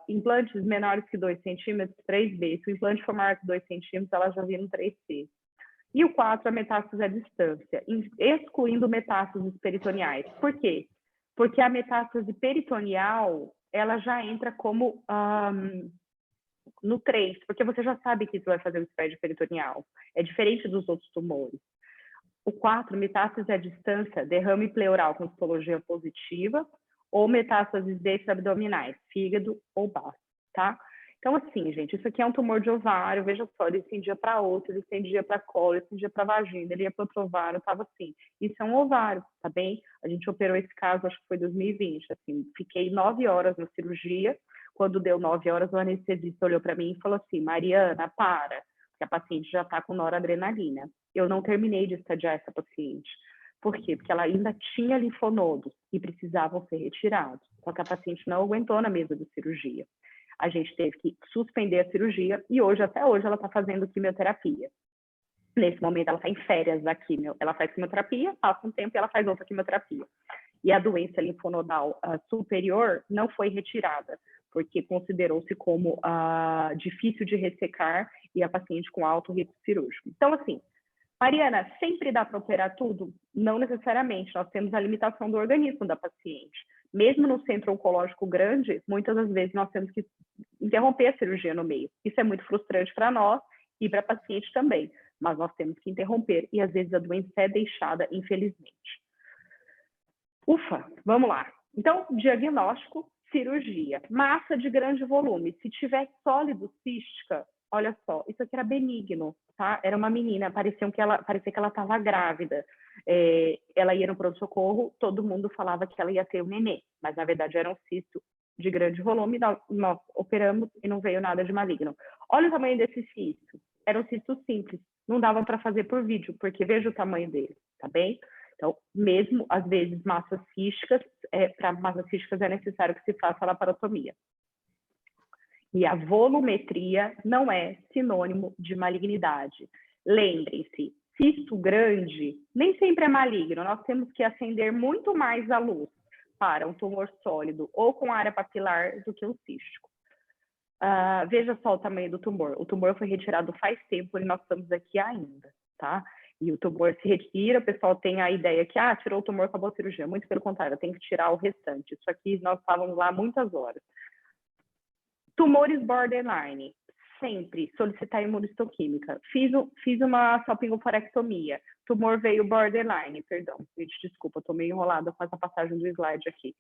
Implantes menores que 2 centímetros, 3B. Se o implante for maior que 2 centímetros, ela já vira um 3C. E o 4, a metástase à distância, excluindo metástases peritoneais. Por quê? Porque a metástase peritoneal, ela já entra como no 3, porque você já sabe que isso vai fazer o spread peritoneal. É diferente dos outros tumores. O 4, metástase à distância, derrame pleural com histologia positiva ou metástases extra-abdominais, fígado ou baço, tá? Então, assim, gente, isso aqui é um tumor de ovário, veja só, ele estendia para outro, ele estendia para colo, ele estendia para vagina, ele ia para outro ovário, estava assim. Isso é um ovário, tá bem? A gente operou esse caso, acho que foi 2020, assim, fiquei 9 horas na cirurgia, quando deu 9 horas, o anestesista olhou para mim e falou assim, Mariana, para, porque a paciente já está com noradrenalina. Eu não terminei de estadiar essa paciente. Por quê? Porque ela ainda tinha linfonodos e precisavam ser retirados. Só que a paciente não aguentou na mesa de cirurgia. A gente teve que suspender a cirurgia e hoje, até hoje, ela está fazendo quimioterapia. Nesse momento, ela está em férias da quimio. Ela faz quimioterapia, passa um tempo e ela faz outra quimioterapia. E a doença linfonodal superior não foi retirada, porque considerou-se como difícil de ressecar e a paciente com alto risco cirúrgico. Então, assim, Mariana, sempre dá para operar tudo? Não necessariamente. Nós temos a limitação do organismo da paciente. Mesmo no centro oncológico grande, muitas das vezes nós temos que interromper a cirurgia no meio. Isso é muito frustrante para nós e para a paciente também. Mas nós temos que interromper e às vezes a doença é deixada, infelizmente. Ufa, vamos lá. Então, diagnóstico, cirurgia. Massa de grande volume. Se tiver sólido cística, olha só, isso aqui era benigno, tá? Era uma menina, parecia que ela estava grávida. Ela ia no pronto-socorro, todo mundo falava que ela ia ter um nenê, mas na verdade era um cisto de grande volume, nós operamos e não veio nada de maligno. Olha o tamanho desse cisto. Era um cisto simples, Não dava para fazer por vídeo, porque veja o tamanho dele, tá bem? Então, mesmo, às vezes, massas císticas, para massas císticas é necessário que se faça a laparotomia. E a volumetria não é sinônimo de malignidade. Lembrem-se, cisto grande nem sempre é maligno. Nós temos que acender muito mais a luz para um tumor sólido ou com área papilar do que um cístico. Veja só o tamanho do tumor. O tumor foi retirado faz tempo e nós estamos aqui ainda, tá? E o tumor se retira, o pessoal tem a ideia que, tirou o tumor, acabou a cirurgia. Muito pelo contrário, tem que tirar o restante. Isso aqui nós falamos lá muitas horas. Tumores borderline, sempre solicitar imunistoquímica. Fiz uma salpingoforectomia, tumor veio borderline, perdão, gente, desculpa, estou meio enrolada com essa passagem do slide aqui.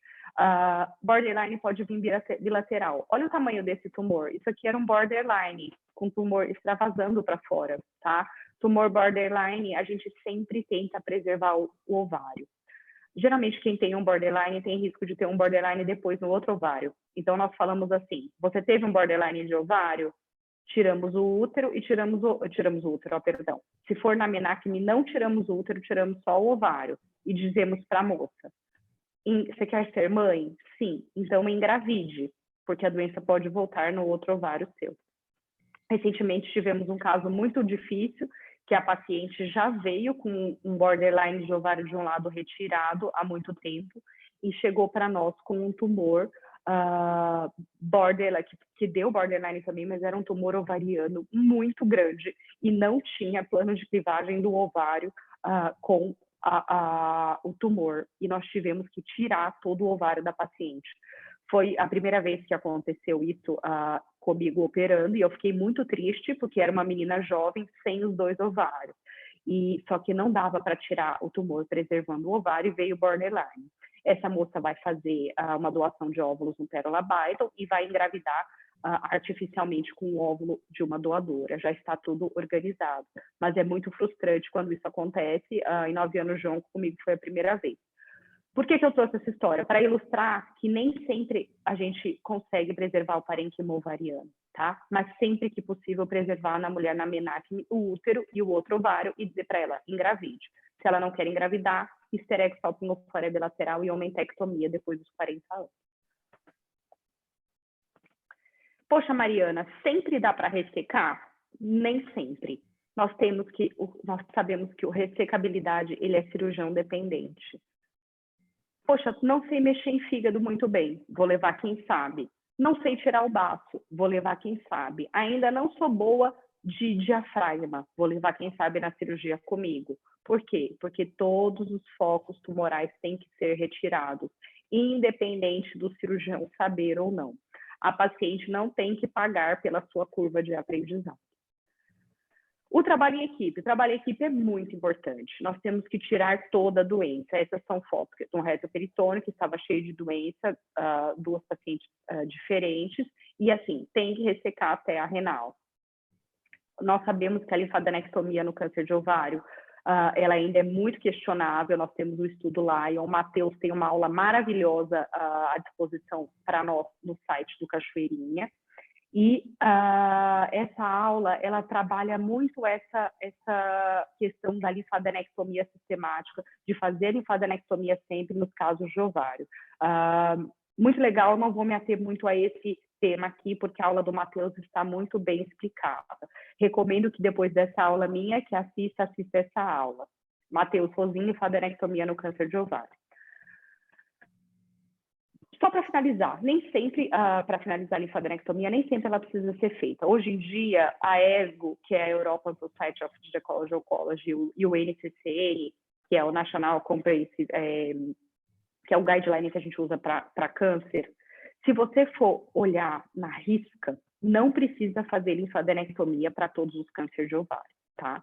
Borderline pode vir bilateral. Olha o tamanho desse tumor, isso aqui era um borderline, com tumor extravasando para fora, tá? Tumor borderline, a gente sempre tenta preservar o ovário. Geralmente, quem tem um borderline tem risco de ter um borderline depois no outro ovário. Então, nós falamos assim, você teve um borderline de ovário, tiramos o útero e tiramos o útero, perdão. Se for na menacme, não tiramos o útero, tiramos só o ovário. E dizemos para a moça, você quer ser mãe? Sim. Então, engravide, porque a doença pode voltar no outro ovário seu. Recentemente, tivemos um caso muito difícil, que a paciente já veio com um borderline de ovário de um lado retirado há muito tempo e chegou para nós com um tumor borderline, que deu borderline também, mas era um tumor ovariano muito grande e não tinha plano de clivagem do ovário com o tumor. E nós tivemos que tirar todo o ovário da paciente. Foi a primeira vez que aconteceu isso comigo operando, e eu fiquei muito triste, porque era uma menina jovem sem os 2 ovários. Só que não dava para tirar o tumor preservando o ovário, e veio borderline. Essa moça vai fazer uma doação de óvulos no Pérola Bidal e vai engravidar artificialmente com o óvulo de uma doadora. Já está tudo organizado. Mas é muito frustrante quando isso acontece. Em 9 anos, João, comigo foi a primeira vez. Por que eu trouxe essa história? Para ilustrar que nem sempre a gente consegue preservar o parênquima ovariano, tá? Mas sempre que possível preservar na mulher, na menacme, o útero e o outro ovário e dizer para ela, engravide. Se ela não quer engravidar, esterectosalpingoforia bilateral e omentectomia depois dos 40 anos. Poxa, Mariana, sempre dá para ressecar? Nem sempre. Nós sabemos que o ressecabilidade, ele é cirurgião dependente. Poxa, não sei mexer em fígado muito bem, vou levar quem sabe. Não sei tirar o baço, vou levar quem sabe. Ainda não sou boa de diafragma, vou levar quem sabe na cirurgia comigo. Por quê? Porque todos os focos tumorais têm que ser retirados, independente do cirurgião saber ou não. A paciente não tem que pagar pela sua curva de aprendizado. O trabalho em equipe. O trabalho em equipe é muito importante. Nós temos que tirar toda a doença. Essas são fotos de um reto peritônio que estava cheio de doença, 2 pacientes diferentes, e assim, tem que ressecar até a renal. Nós sabemos que a linfadenectomia no câncer de ovário, ela ainda é muito questionável. Nós temos um estudo lá, e o Matheus tem uma aula maravilhosa à disposição para nós no site do Cachoeirinha. E essa aula, ela trabalha muito essa questão da linfadenectomia sistemática, de fazer linfadenectomia sempre nos casos de ovário. Muito legal, não vou me ater muito a esse tema aqui, porque a aula do Matheus está muito bem explicada. Recomendo que depois dessa aula minha, que assista essa aula. Matheus Rosinho, linfadenectomia no câncer de ovário. Só para finalizar, nem sempre, para finalizar a linfadenectomia, nem sempre ela precisa ser feita. Hoje em dia, a ESGO, que é a European Society of Gynecology Oncology, e o NCCN, que é o National Comprehensive, que é o guideline que a gente usa para câncer, se você for olhar na risca, não precisa fazer linfadenectomia para todos os cânceres de ovário, tá?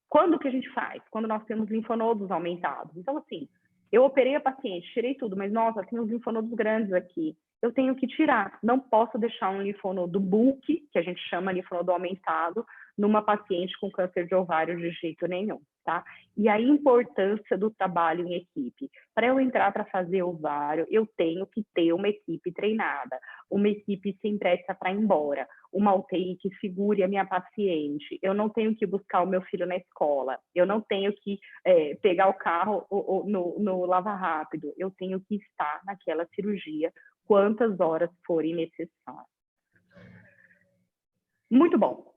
Quando que a gente faz? Quando nós temos linfonodos aumentados. Então, assim, eu operei a paciente, tirei tudo, mas, nossa, tem os linfonodos grandes aqui. eu tenho que tirar. Não posso deixar um linfonodo bulk, que a gente chama linfonodo aumentado, numa paciente com câncer de ovário de jeito nenhum, tá? E a importância do trabalho em equipe. Para eu entrar para fazer ovário, eu tenho que ter uma equipe treinada, uma equipe sem pressa para ir embora, uma UTI que segure a minha paciente. Eu não tenho que buscar o meu filho na escola, eu não tenho que pegar o carro no Lava Rápido, eu tenho que estar naquela cirurgia quantas horas forem necessárias. Muito bom.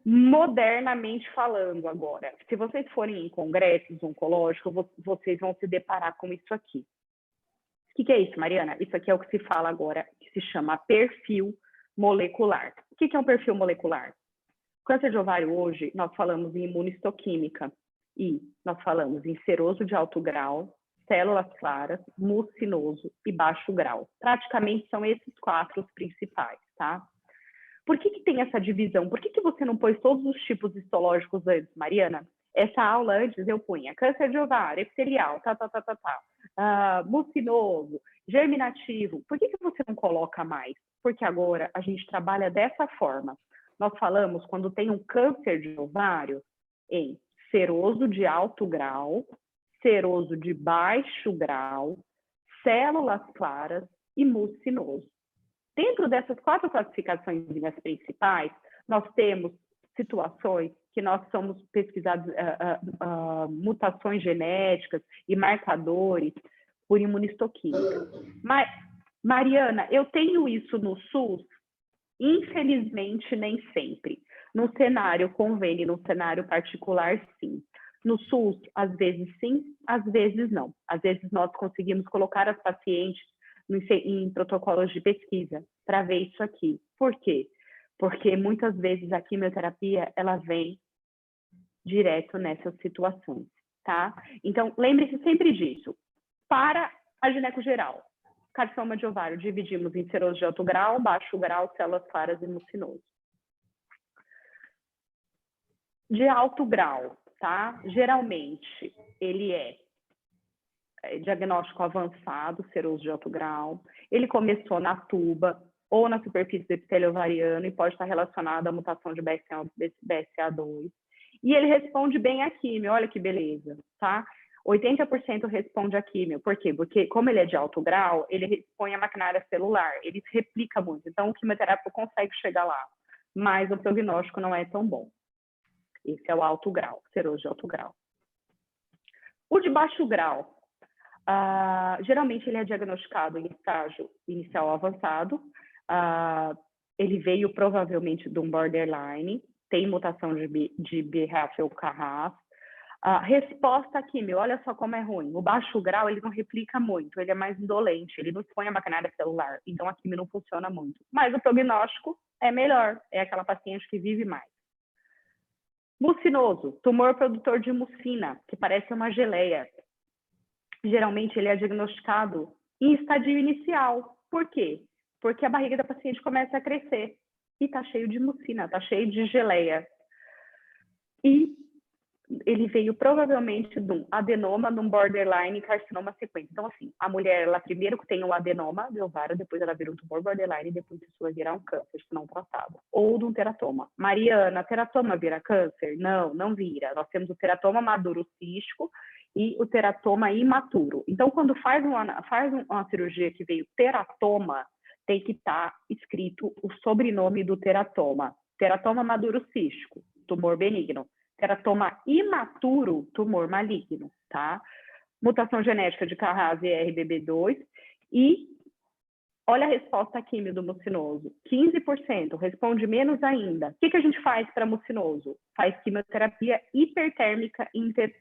Modernamente falando agora, se vocês forem em congressos oncológicos, vocês vão se deparar com isso aqui. O que é isso, Mariana? Isso aqui é o que se fala agora, que se chama perfil molecular. O que é um perfil molecular? Câncer de ovário hoje, nós falamos em imunistoquímica e nós falamos em seroso de alto grau, células claras, mucinoso e baixo grau. Praticamente são esses 4 os principais, tá? Por que tem essa divisão? Por que você não pôs todos os tipos histológicos antes, Mariana? Essa aula antes eu punha câncer de ovário, epitelial, mucinoso, germinativo. Por que você não coloca mais? Porque agora a gente trabalha dessa forma. Nós falamos quando tem um câncer de ovário em seroso de alto grau, seroso de baixo grau, células claras e mucinoso. Dentro dessas 4 classificações principais, nós temos situações que nós somos pesquisados, mutações genéticas e marcadores por imunistoquímica. Mas, Mariana, eu tenho isso no SUS? Infelizmente, nem sempre. No cenário convênio, no cenário particular, sim. No SUS, às vezes sim, às vezes não. Às vezes nós conseguimos colocar as pacientes em protocolos de pesquisa para ver isso aqui. Por quê? Porque muitas vezes a quimioterapia ela vem direto nessas situações, tá? Então, lembre-se sempre disso. Para a gineco geral, carcinoma de ovário, dividimos em seroso de alto grau, baixo grau, células claras e mucinoso. De alto grau, tá? Geralmente, ele é diagnóstico avançado, seroso de alto grau. Ele começou na tuba ou na superfície do epitélio ovariano e pode estar relacionado à mutação de BRCA2. E ele responde bem à químio, olha que beleza, tá? 80% responde à químio. Por quê? Porque como ele é de alto grau, ele expõe a maquinária celular, ele se replica muito. Então, o quimioterápico consegue chegar lá, mas o prognóstico não é tão bom. Esse é o alto grau, seroso de alto grau. O de baixo grau, geralmente ele é diagnosticado em estágio inicial avançado, ele veio provavelmente de um borderline, tem mutação de BRAF ou KRAS. Resposta à químio, olha só como é ruim. O baixo grau ele não replica muito, ele é mais indolente, ele não expõe a maquinária celular, então a químio não funciona muito. Mas o prognóstico é melhor, é aquela paciente que vive mais. Mucinoso, tumor produtor de mucina, que parece uma geleia. Geralmente ele é diagnosticado em estadio inicial. Por quê? Porque a barriga da paciente começa a crescer e está cheio de mucina, está cheio de geleia. E ele veio provavelmente de um adenoma, de um borderline carcinoma sequente. Então, assim, a mulher, ela primeiro tem um adenoma de ovário, depois ela vira um tumor borderline, e depois isso vai virar um câncer, se não tratado. Ou de um teratoma. Mariana, teratoma vira câncer? Não, não vira. Nós temos o teratoma maduro cístico e o teratoma imaturo. Então, quando faz uma cirurgia que veio teratoma, tem que estar escrito o sobrenome do teratoma. Teratoma maduro cístico, tumor benigno. Teratoma imaturo, tumor maligno, tá? Mutação genética de KRAS e RBB2. E olha a resposta à químio do mucinoso. 15%, responde menos ainda. O que a gente faz para mucinoso? Faz quimioterapia hipertérmica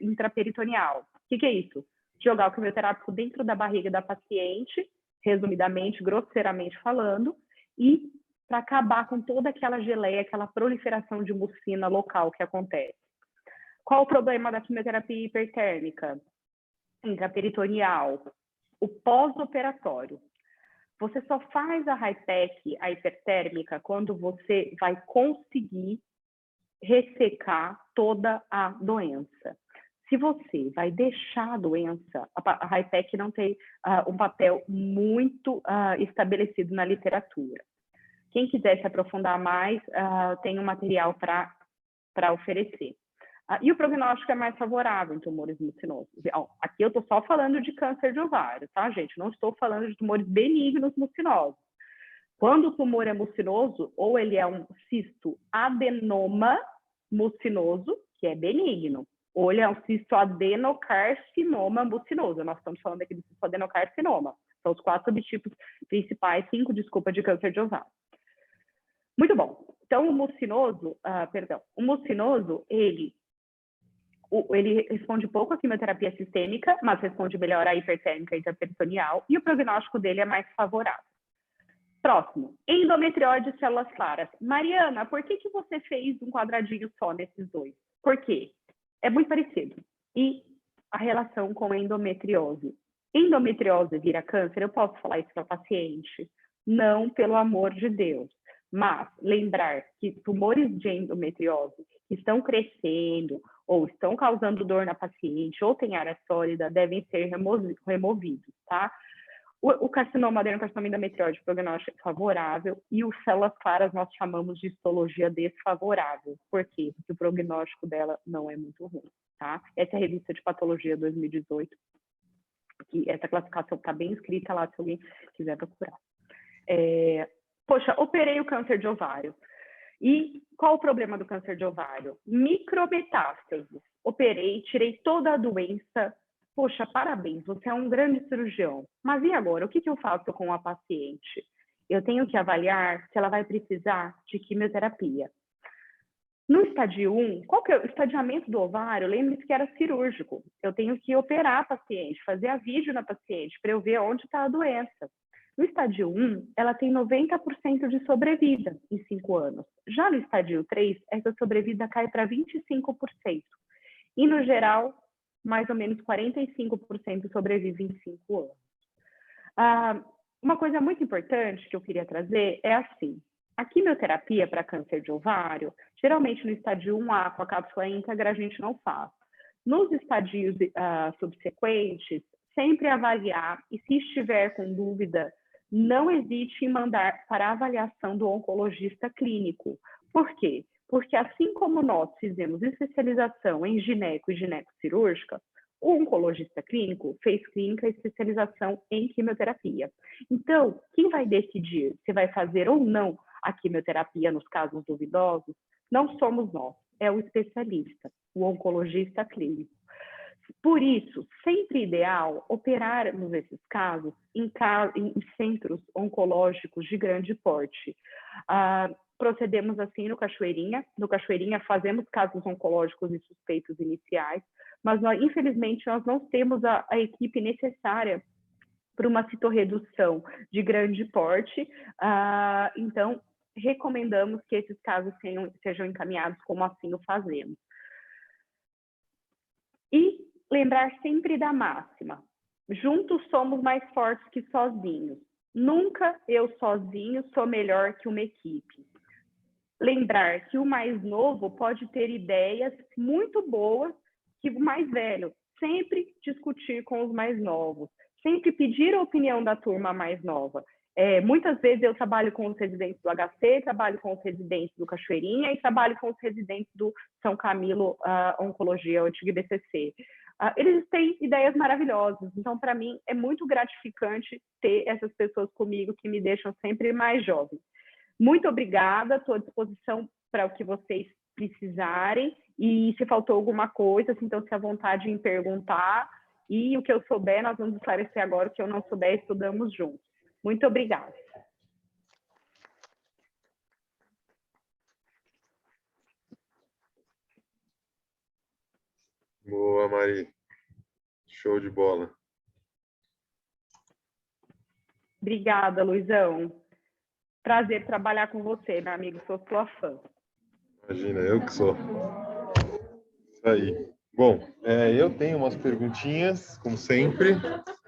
intraperitoneal. O que é isso? Jogar o quimioterápico dentro da barriga da paciente, resumidamente, grosseiramente falando, e para acabar com toda aquela geleia, aquela proliferação de mucina local que acontece. Qual o problema da quimioterapia hipertérmica intraperitoneal? O pós-operatório. Você só faz a HIPEC, a hipertérmica, quando você vai conseguir ressecar toda a doença. se você vai deixar a doença, a HIPEC não tem um papel muito estabelecido na literatura. Quem quiser se aprofundar mais, tem um material para oferecer. E o prognóstico é mais favorável em tumores mucinosos. Aqui eu estou só falando de câncer de ovário, tá, gente? Não estou falando de tumores benignos mucinosos. Quando o tumor é mucinoso, ou ele é um cisto adenoma mucinoso, que é benigno, ou ele é um cisto adenocarcinoma mucinoso. Nós estamos falando aqui do cisto adenocarcinoma. São os 4 subtipos principais, 5, desculpa, de câncer de ovário. Muito bom. Então, o mucinoso, ele responde pouco à quimioterapia sistêmica, mas responde melhor à hipertérmica intraperitoneal, e o prognóstico dele é mais favorável. Próximo, endometriose de células claras. Mariana, por que você fez um quadradinho só nesses dois? Por quê? É muito parecido. E a relação com a endometriose. Endometriose vira câncer? Eu posso falar isso para a paciente? Não, pelo amor de Deus. Mas lembrar que tumores de endometriose que estão crescendo ou estão causando dor na paciente ou tem área sólida devem ser removidos, tá? O carcinoma, adenocarcinoma endometriose, prognóstico é favorável, e o células claras nós chamamos de histologia desfavorável. Por quê? Porque o prognóstico dela não é muito ruim, tá? Essa é a revista de patologia 2018, que essa classificação está bem escrita lá, se alguém quiser procurar. Poxa, operei o câncer de ovário. E qual o problema do câncer de ovário? Micrometástases. Operei, tirei toda a doença. Poxa, parabéns, você é um grande cirurgião. Mas e agora? O que eu faço com a paciente? Eu tenho que avaliar se ela vai precisar de quimioterapia. No estádio 1, qual que é o estadiamento do ovário? Lembre-se que era cirúrgico. Eu tenho que operar a paciente, fazer a vídeo na paciente, para eu ver onde está a doença. No estádio 1, ela tem 90% de sobrevida em 5 anos. Já no estádio 3, essa sobrevida cai para 25%. E, no geral, mais ou menos 45% sobrevive em 5 anos. Uma coisa muito importante que eu queria trazer é assim: a quimioterapia para câncer de ovário, geralmente no estádio 1A, com a cápsula íntegra, a gente não faz. Nos estadios subsequentes, sempre avaliar, e se estiver com dúvida, não hesite em mandar para a avaliação do oncologista clínico. Por quê? Porque assim como nós fizemos especialização em gineco e ginecocirúrgica, o oncologista clínico fez clínica e especialização em quimioterapia. Então, quem vai decidir se vai fazer ou não a quimioterapia nos casos duvidosos, não somos nós, é o especialista, o oncologista clínico. Por isso, sempre ideal operarmos esses casos em centros oncológicos de grande porte. Procedemos assim no Cachoeirinha. No Cachoeirinha fazemos casos oncológicos e suspeitos iniciais, mas infelizmente nós não temos a equipe necessária para uma citorredução de grande porte. Então, recomendamos que esses casos sejam encaminhados como assim o fazemos. E lembrar sempre da máxima: juntos somos mais fortes que sozinhos. Nunca eu sozinho sou melhor que uma equipe. Lembrar que o mais novo pode ter ideias muito boas que o mais velho. Sempre discutir com os mais novos. Sempre pedir a opinião da turma mais nova. Muitas vezes eu trabalho com os residentes do HC, trabalho com os residentes do Cachoeirinha e trabalho com os residentes do São Camilo Oncologia, o antigo IBCC. Eles têm ideias maravilhosas, então para mim é muito gratificante ter essas pessoas comigo que me deixam sempre mais jovem. Muito obrigada, estou à disposição para o que vocês precisarem, e se faltou alguma coisa, sintam-se à vontade em perguntar, e o que eu souber nós vamos esclarecer agora, o que eu não souber estudamos juntos. Muito obrigada. Boa, Mari. Show de bola. Obrigada, Luizão. Prazer trabalhar com você, meu amigo. Sou sua fã. Imagina, eu que sou. Isso aí. Bom, eu tenho umas perguntinhas, como sempre.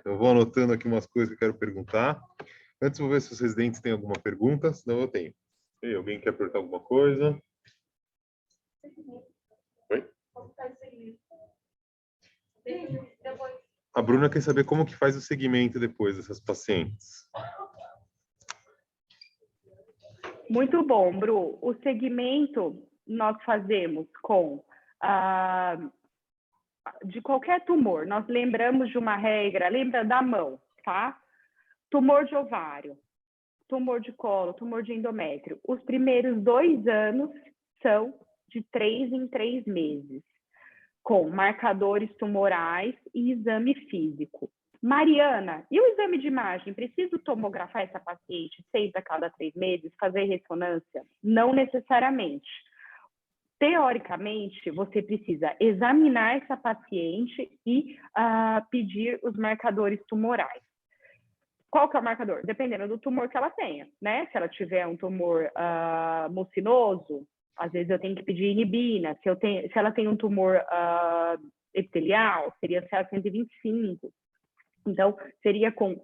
Eu vou anotando aqui umas coisas que eu quero perguntar. Antes, vou ver se os residentes têm alguma pergunta, senão eu tenho. E alguém quer perguntar alguma coisa? Oi? A Bruna quer saber como que faz o segmento depois dessas pacientes. Muito bom, Bru. O segmento nós fazemos com de qualquer tumor. Nós lembramos de uma regra, lembra da mão, tá? Tumor de ovário, tumor de colo, tumor de endométrio. Os primeiros 2 anos são de 3 em 3 meses, com marcadores tumorais e exame físico. Mariana, e o exame de imagem? Preciso tomografar essa paciente 6 a cada 3 meses, fazer ressonância? Não necessariamente. Teoricamente, você precisa examinar essa paciente e pedir os marcadores tumorais. Qual que é o marcador? Dependendo do tumor que ela tenha, né? Se ela tiver um tumor mucinoso, às vezes eu tenho que pedir inibina. Se ela tem um tumor epitelial, seria CA-125. Então, seria com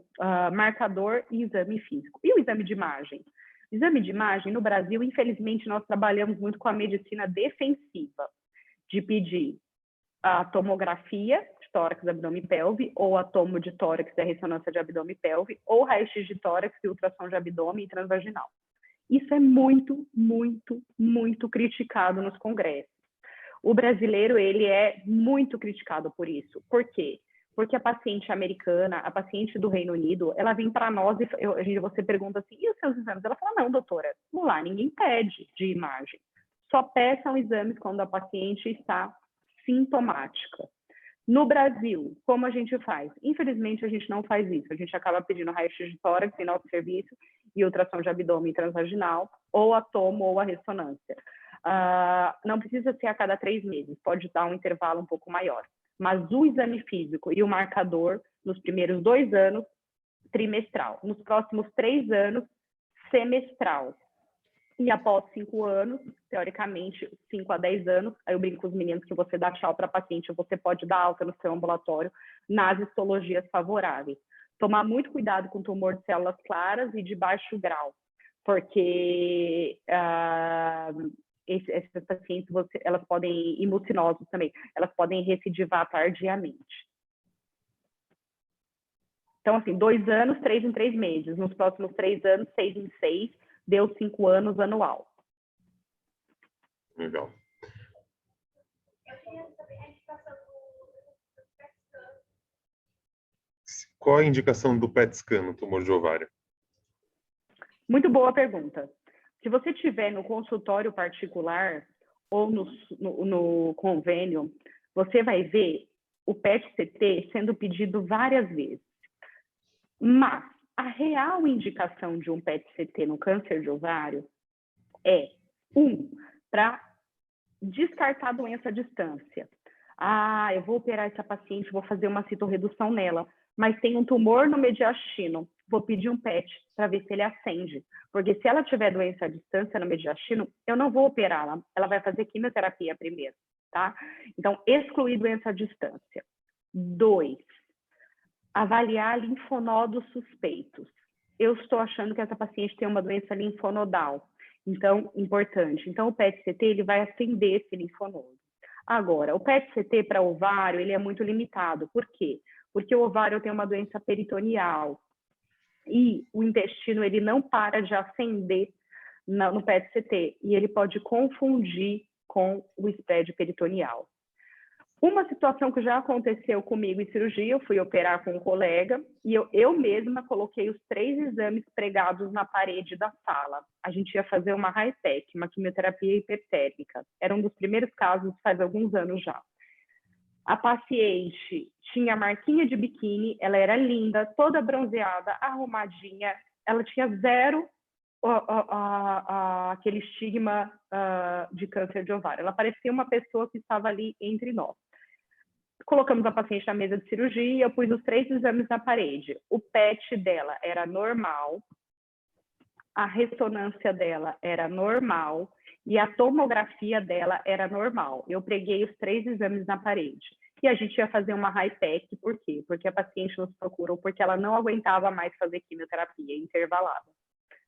marcador e exame físico. E o exame de imagem? O exame de imagem, no Brasil, infelizmente, nós trabalhamos muito com a medicina defensiva, de pedir a tomografia de tórax, abdômen e pelve, ou a tomo de tórax e a ressonância de abdômen e pelve, ou raio-x de tórax e ultrassom de abdômen e transvaginal. Isso é muito, muito, muito criticado nos congressos. O brasileiro, ele é muito criticado por isso. Por quê? Porque a paciente americana, a paciente do Reino Unido, ela vem para nós e você pergunta assim, e os seus exames? Ela fala, não, doutora, lá ninguém pede de imagem. Só peçam exames quando a paciente está sintomática. No Brasil, como a gente faz? Infelizmente, a gente não faz isso. A gente acaba pedindo raio-x de tórax em nosso serviço e ultrassom de abdômen transvaginal, ou a tomo ou a ressonância. Não precisa ser a cada 3 meses, pode dar um intervalo um pouco maior. Mas o exame físico e o marcador, nos primeiros 2 anos, trimestral. Nos próximos 3 anos, semestral. E após 5 anos, teoricamente, 5 a 10 anos, aí eu brinco com os meninos que você dá tchau para a paciente, você pode dar alta no seu ambulatório nas histologias favoráveis. Tomar muito cuidado com tumor de células claras e de baixo grau, porque essas pacientes, elas podem, e mucinosos também, elas podem recidivar tardiamente. Então, assim, 2 anos, 3 em 3 meses. Nos próximos 3 anos, 6 em 6, deu 5 anos anual. Legal. Qual a indicação do PET scan no tumor de ovário? Muito boa pergunta. Se você tiver no consultório particular ou no convênio, você vai ver o PET-CT sendo pedido várias vezes. Mas a real indicação de um PET-CT no câncer de ovário é, para descartar a doença à distância. Eu vou operar essa paciente, vou fazer uma citorredução nela, mas tem um tumor no mediastino, vou pedir um PET para ver se ele acende. Porque se ela tiver doença à distância no mediastino, eu não vou operá-la, ela vai fazer quimioterapia primeiro, tá? Então, excluir doença à distância. 2, avaliar linfonodos suspeitos. Eu estou achando que essa paciente tem uma doença linfonodal. Então, importante. Então, o PET-CT, ele vai acender esse linfonodo. Agora, o PET-CT para ovário, ele é muito limitado. Por quê? Porque o ovário tem uma doença peritoneal. E o intestino, ele não para de acender no PET-CT. E ele pode confundir com o spread peritoneal. Uma situação que já aconteceu comigo em cirurgia, eu fui operar com um colega e eu mesma coloquei os 3 exames pregados na parede da sala. A gente ia fazer uma HIPEC, uma quimioterapia hipertérmica. Era um dos primeiros casos, faz alguns anos já. A paciente tinha marquinha de biquíni, ela era linda, toda bronzeada, arrumadinha, ela tinha 0 aquele estigma de câncer de ovário. Ela parecia uma pessoa que estava ali entre nós. Colocamos a paciente na mesa de cirurgia, eu pus os 3 exames na parede. O PET dela era normal, a ressonância dela era normal e a tomografia dela era normal. Eu preguei os 3 exames na parede. E a gente ia fazer uma HIPEC, por quê? Porque a paciente nos procurou porque ela não aguentava mais fazer quimioterapia intervalada.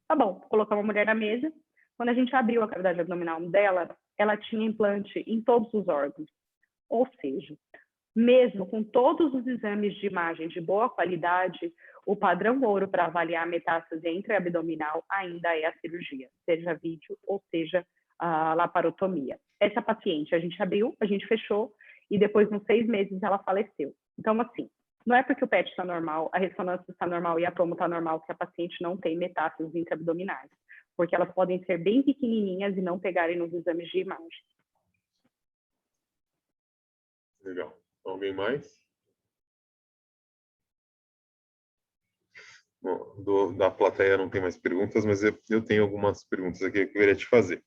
Tá bom, colocamos a mulher na mesa. Quando a gente abriu a cavidade abdominal dela, ela tinha implante em todos os órgãos. Ou seja, mesmo com todos os exames de imagem de boa qualidade, o padrão ouro para avaliar a metástase intraabdominal ainda é a cirurgia, seja vídeo ou seja a laparotomia. Essa paciente a gente abriu, a gente fechou, e depois de uns 6 meses ela faleceu. Então, assim, não é porque o PET está normal, a ressonância está normal e a tomo está normal que a paciente não tem metástases intraabdominais, porque elas podem ser bem pequenininhas e não pegarem nos exames de imagem. Legal. Alguém mais? Bom, da plateia não tem mais perguntas, mas eu tenho algumas perguntas aqui que eu queria te fazer.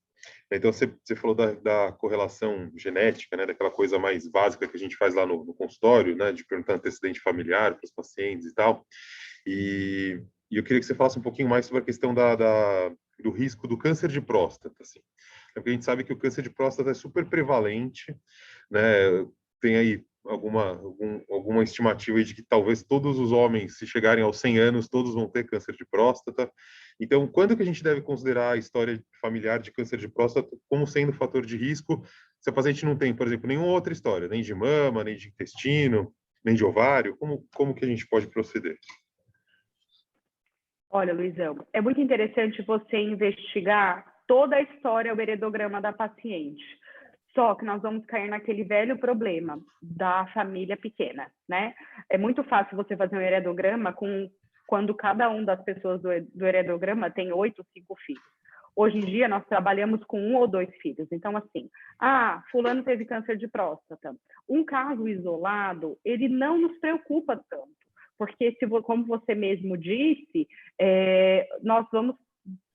Então, você falou da correlação genética, né, daquela coisa mais básica que a gente faz lá no consultório, né, de perguntar antecedente familiar para os pacientes e tal. E eu queria que você falasse um pouquinho mais sobre a questão do risco do câncer de próstata, assim. Porque a gente sabe que o câncer de próstata é super prevalente, né? Tem aí alguma estimativa aí de que talvez todos os homens, se chegarem aos 100 anos, todos vão ter câncer de próstata. Então, quando que a gente deve considerar a história familiar de câncer de próstata como sendo fator de risco, se a paciente não tem, por exemplo, nenhuma outra história, nem de mama, nem de intestino, nem de ovário, como que a gente pode proceder? Olha, Luizão, é muito interessante você investigar toda a história, o heredograma da paciente. Só que nós vamos cair naquele velho problema da família pequena, né? É muito fácil você fazer um heredograma quando cada uma das pessoas do heredograma tem 8, 5 filhos. Hoje em dia, nós trabalhamos com 1 ou 2 filhos. Então, assim, fulano teve câncer de próstata. Um caso isolado, ele não nos preocupa tanto. Porque, como você mesmo disse, nós vamos...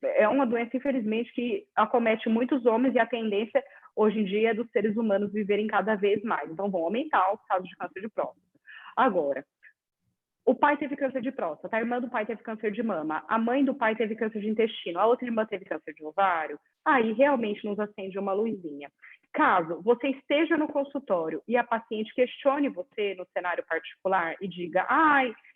É uma doença, infelizmente, que acomete muitos homens e a tendência, hoje em dia, é dos seres humanos viverem cada vez mais. Então, vão aumentar os casos de câncer de próstata. Agora, o pai teve câncer de próstata, a irmã do pai teve câncer de mama, a mãe do pai teve câncer de intestino, a outra irmã teve câncer de ovário, aí realmente nos acende uma luzinha. Caso você esteja no consultório e a paciente questione você no cenário particular e diga,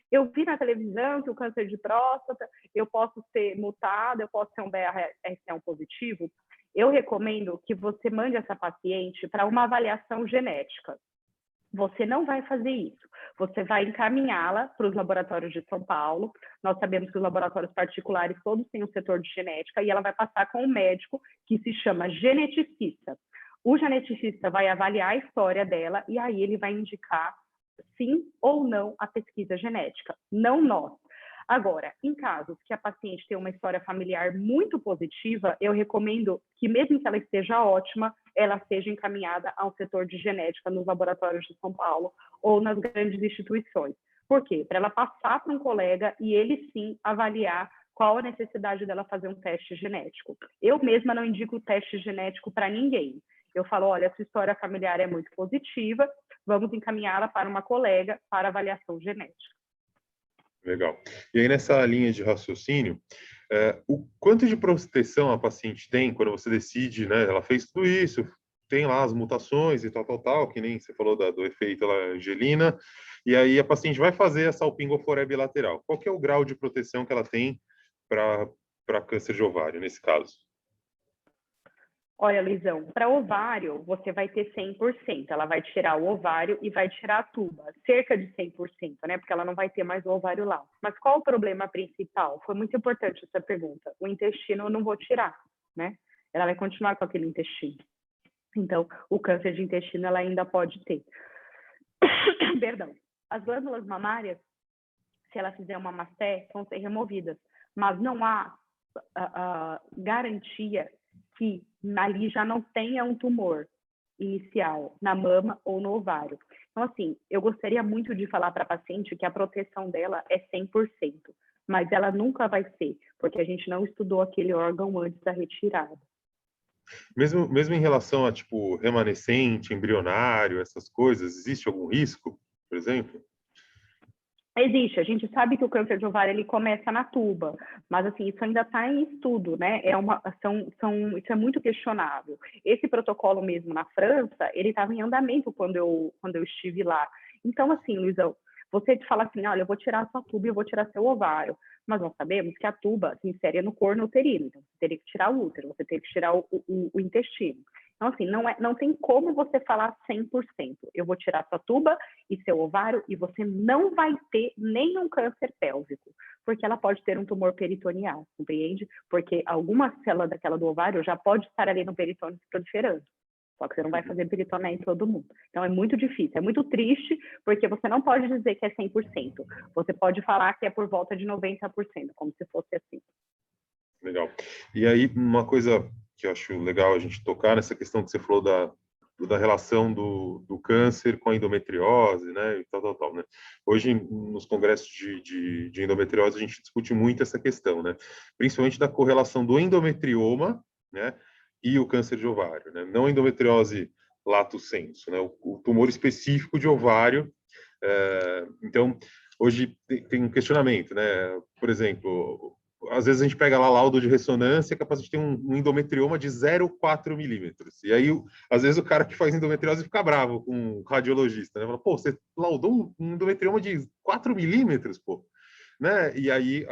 eu vi na televisão que o câncer de próstata, eu posso ser mutada, eu posso ser um BRCA1 positivo, eu recomendo que você mande essa paciente para uma avaliação genética. Você não vai fazer isso. Você vai encaminhá-la para os laboratórios de São Paulo. Nós sabemos que os laboratórios particulares todos têm um setor de genética e ela vai passar com um médico que se chama geneticista. O geneticista vai avaliar a história dela e aí ele vai indicar sim ou não a pesquisa genética, não nós. Agora, em casos que a paciente tem uma história familiar muito positiva, eu recomendo que, mesmo que ela esteja ótima, ela seja encaminhada ao setor de genética nos laboratórios de São Paulo ou nas grandes instituições. Por quê? Para ela passar para um colega e ele sim avaliar qual a necessidade dela fazer um teste genético. Eu mesma não indico teste genético para ninguém. Eu falo, olha, sua história familiar é muito positiva, vamos encaminhá-la para uma colega para avaliação genética. Legal. E aí, nessa linha de raciocínio, o quanto de proteção a paciente tem quando você decide, né? Ela fez tudo isso, tem lá as mutações e tal, que nem você falou do efeito lá, Angelina, e aí a paciente vai fazer essa alpingoforia bilateral. Qual que é o grau de proteção que ela tem para câncer de ovário, nesse caso? Olha, Luizão, para ovário, você vai ter 100%. Ela vai tirar o ovário e vai tirar a tuba. Cerca de 100%, né? Porque ela não vai ter mais o ovário lá. Mas qual o problema principal? Foi muito importante essa pergunta. O intestino eu não vou tirar, né? Ela vai continuar com aquele intestino. Então, o câncer de intestino ela ainda pode ter. Perdão. As glândulas mamárias, se ela fizer uma masté, vão ser removidas. Mas não há garantia que ali já não tenha um tumor inicial na mama ou no ovário. Então, assim, eu gostaria muito de falar para a paciente que a proteção dela é 100%, mas ela nunca vai ser, porque a gente não estudou aquele órgão antes da retirada. Mesmo em relação a, tipo, remanescente, embrionário, essas coisas, existe algum risco, por exemplo? Existe, a gente sabe que o câncer de ovário ele começa na tuba, mas assim, isso ainda está em estudo, né? Isso é muito questionável. Esse protocolo mesmo na França, ele estava em andamento quando eu estive lá. Então, assim, Luizão, você fala assim, olha, eu vou tirar a sua tuba e eu vou tirar seu ovário, mas nós sabemos que a tuba se insere no corno uterino, então você teria que tirar o útero, você teria que tirar o intestino. Então, assim, não tem como você falar 100%. Eu vou tirar sua tuba e seu ovário e você não vai ter nenhum câncer pélvico, porque ela pode ter um tumor peritoneal, compreende? Porque alguma célula daquela do ovário já pode estar ali no peritônio se proliferando. Só que você não vai fazer peritoneia em todo mundo. Então, é muito difícil, é muito triste, porque você não pode dizer que é 100%. Você pode falar que é por volta de 90%, como se fosse assim. Legal. E aí, uma coisa que eu acho legal a gente tocar nessa questão que você falou da relação do câncer com a endometriose, né, e tal, né? Hoje, nos congressos de endometriose, a gente discute muito essa questão, né? Principalmente da correlação do endometrioma, né, e o câncer de ovário, né? Não a endometriose lato sensu, né? O tumor específico de ovário. Então, hoje tem um questionamento, né? Por exemplo, às vezes a gente pega lá laudo de ressonância, é capaz de ter um endometrioma de 0,4 milímetros. E aí, às vezes, o cara que faz endometriose fica bravo com o radiologista, né? Fala, pô, você laudou um endometrioma de 4 milímetros, pô. Né? E aí,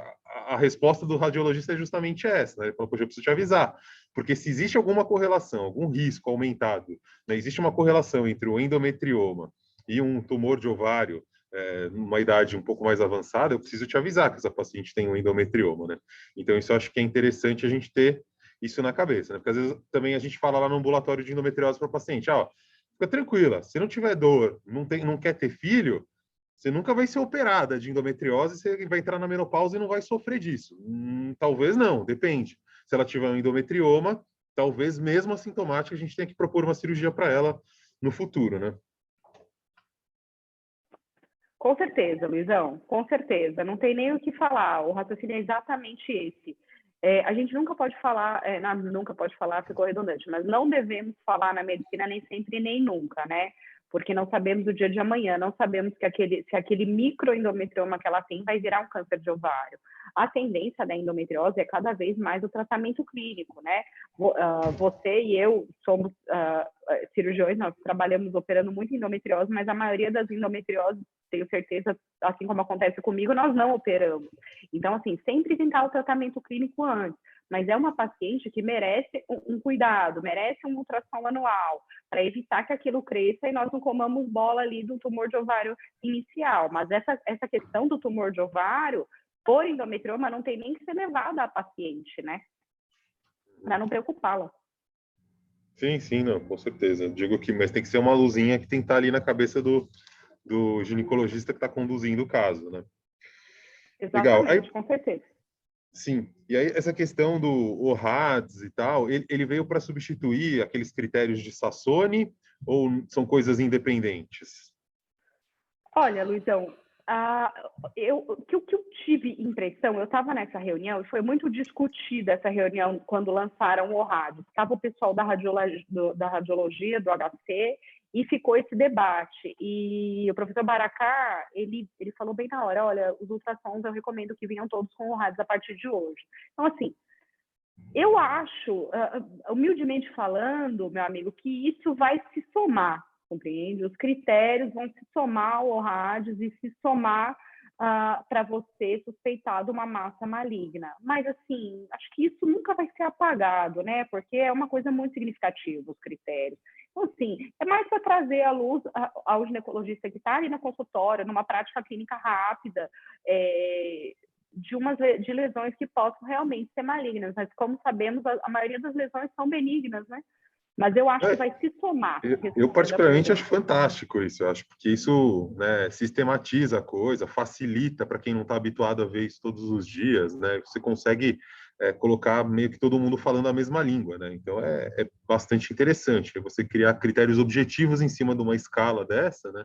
a resposta do radiologista é justamente essa, né? Ele falou, poxa, eu preciso te avisar. Porque se existe alguma correlação, algum risco aumentado, né? Existe uma correlação entre o endometrioma e um tumor de ovário, numa idade um pouco mais avançada, eu preciso te avisar que essa paciente tem um endometrioma, né? Então, isso eu acho que é interessante a gente ter isso na cabeça, né? Porque às vezes também a gente fala lá no ambulatório de endometriose para o paciente, ó, fica tranquila, se não tiver dor, não quer ter filho, você nunca vai ser operada de endometriose, você vai entrar na menopausa e não vai sofrer disso. Talvez não, depende. Se ela tiver um endometrioma, talvez mesmo assintomática, a gente tenha que propor uma cirurgia para ela no futuro, né? Com certeza, Luizão, com certeza. Não tem nem o que falar. O raciocínio é exatamente esse. A gente nunca pode falar, nunca pode falar, ficou redundante, mas não devemos falar na medicina nem sempre nem nunca, né? Porque não sabemos o dia de amanhã, não sabemos se aquele microendometrioma que ela tem vai virar um câncer de ovário. A tendência da endometriose é cada vez mais o tratamento clínico, né? Você e eu somos cirurgiões, nós trabalhamos operando muito endometriose, mas a maioria das endometrioses, tenho certeza, assim como acontece comigo, nós não operamos. Então, assim, sempre tentar o tratamento clínico antes. Mas é uma paciente que merece um cuidado, merece um ultrassom anual, para evitar que aquilo cresça e nós não comamos bola ali do tumor de ovário inicial. Mas essa questão do tumor de ovário, por endometrioma, não tem nem que ser levada à paciente, né? Para não preocupá-la. Sim, não, com certeza. Digo que, mas tem que ser uma luzinha que tem que estar ali na cabeça do ginecologista que está conduzindo o caso, né? Legal. Aí, Exatamente, com certeza. sim. E aí, essa questão do ORADS e tal, ele veio para substituir aqueles critérios de Sassoni ou são coisas independentes? Olha, Luizão, o que eu tive impressão, eu estava nessa reunião e foi muito discutida essa reunião quando lançaram o rádio. Estava o pessoal da radiologia, do HC, e ficou esse debate. E o professor Baracá, ele falou bem na hora, olha, os ultrassons eu recomendo que venham todos com o rádio a partir de hoje. Então, assim, eu acho, humildemente falando, meu amigo, que isso vai se somar, compreende? Os critérios vão se somar ao RADS e se somar para você suspeitar de uma massa maligna. Mas, assim, acho que isso nunca vai ser apagado, né? Porque é uma coisa muito significativa, os critérios. Então, assim, é mais para trazer à luz ao ginecologista que está ali na consultória, numa prática clínica rápida, de lesões que possam realmente ser malignas. Mas, como sabemos, a maioria das lesões são benignas, né? Mas eu acho que vai se somar. Eu particularmente acho fantástico isso. Eu acho porque isso, né, sistematiza a coisa, facilita para quem não está habituado a ver isso todos os dias, né? Você consegue colocar meio que todo mundo falando a mesma língua, né? Então é bastante interessante você criar critérios objetivos em cima de uma escala dessa, né?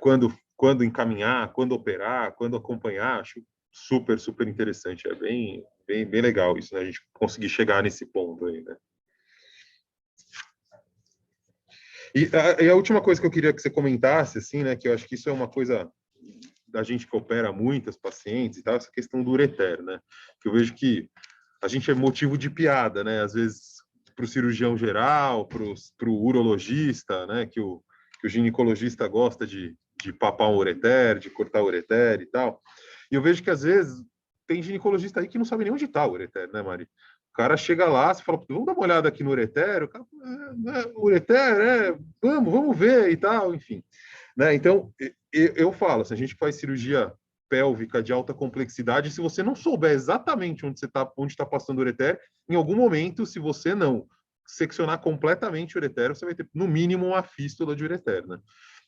Quando encaminhar, quando operar, quando acompanhar. Acho super interessante. É bem legal isso, né? A gente conseguir chegar nesse ponto aí, né? E a última coisa que eu queria que você comentasse, assim, né, que eu acho que isso é uma coisa da gente que opera muitas pacientes e tal, essa questão do ureter, né, que eu vejo que a gente é motivo de piada, né, às vezes para o cirurgião geral, para o urologista, né, que o ginecologista gosta de papar um ureter, de cortar o ureter e tal, e eu vejo que às vezes tem ginecologista aí que não sabe nem onde está o ureter, né, Mari? O cara chega lá, você fala, vamos dar uma olhada aqui no ureter? O cara, ureter, vamos ver e tal, enfim. Né? Então, eu falo, se a gente faz cirurgia pélvica de alta complexidade, se você não souber exatamente onde está passando o ureter, em algum momento, se você não seccionar completamente o ureter, você vai ter, no mínimo, uma fístula de ureter, né?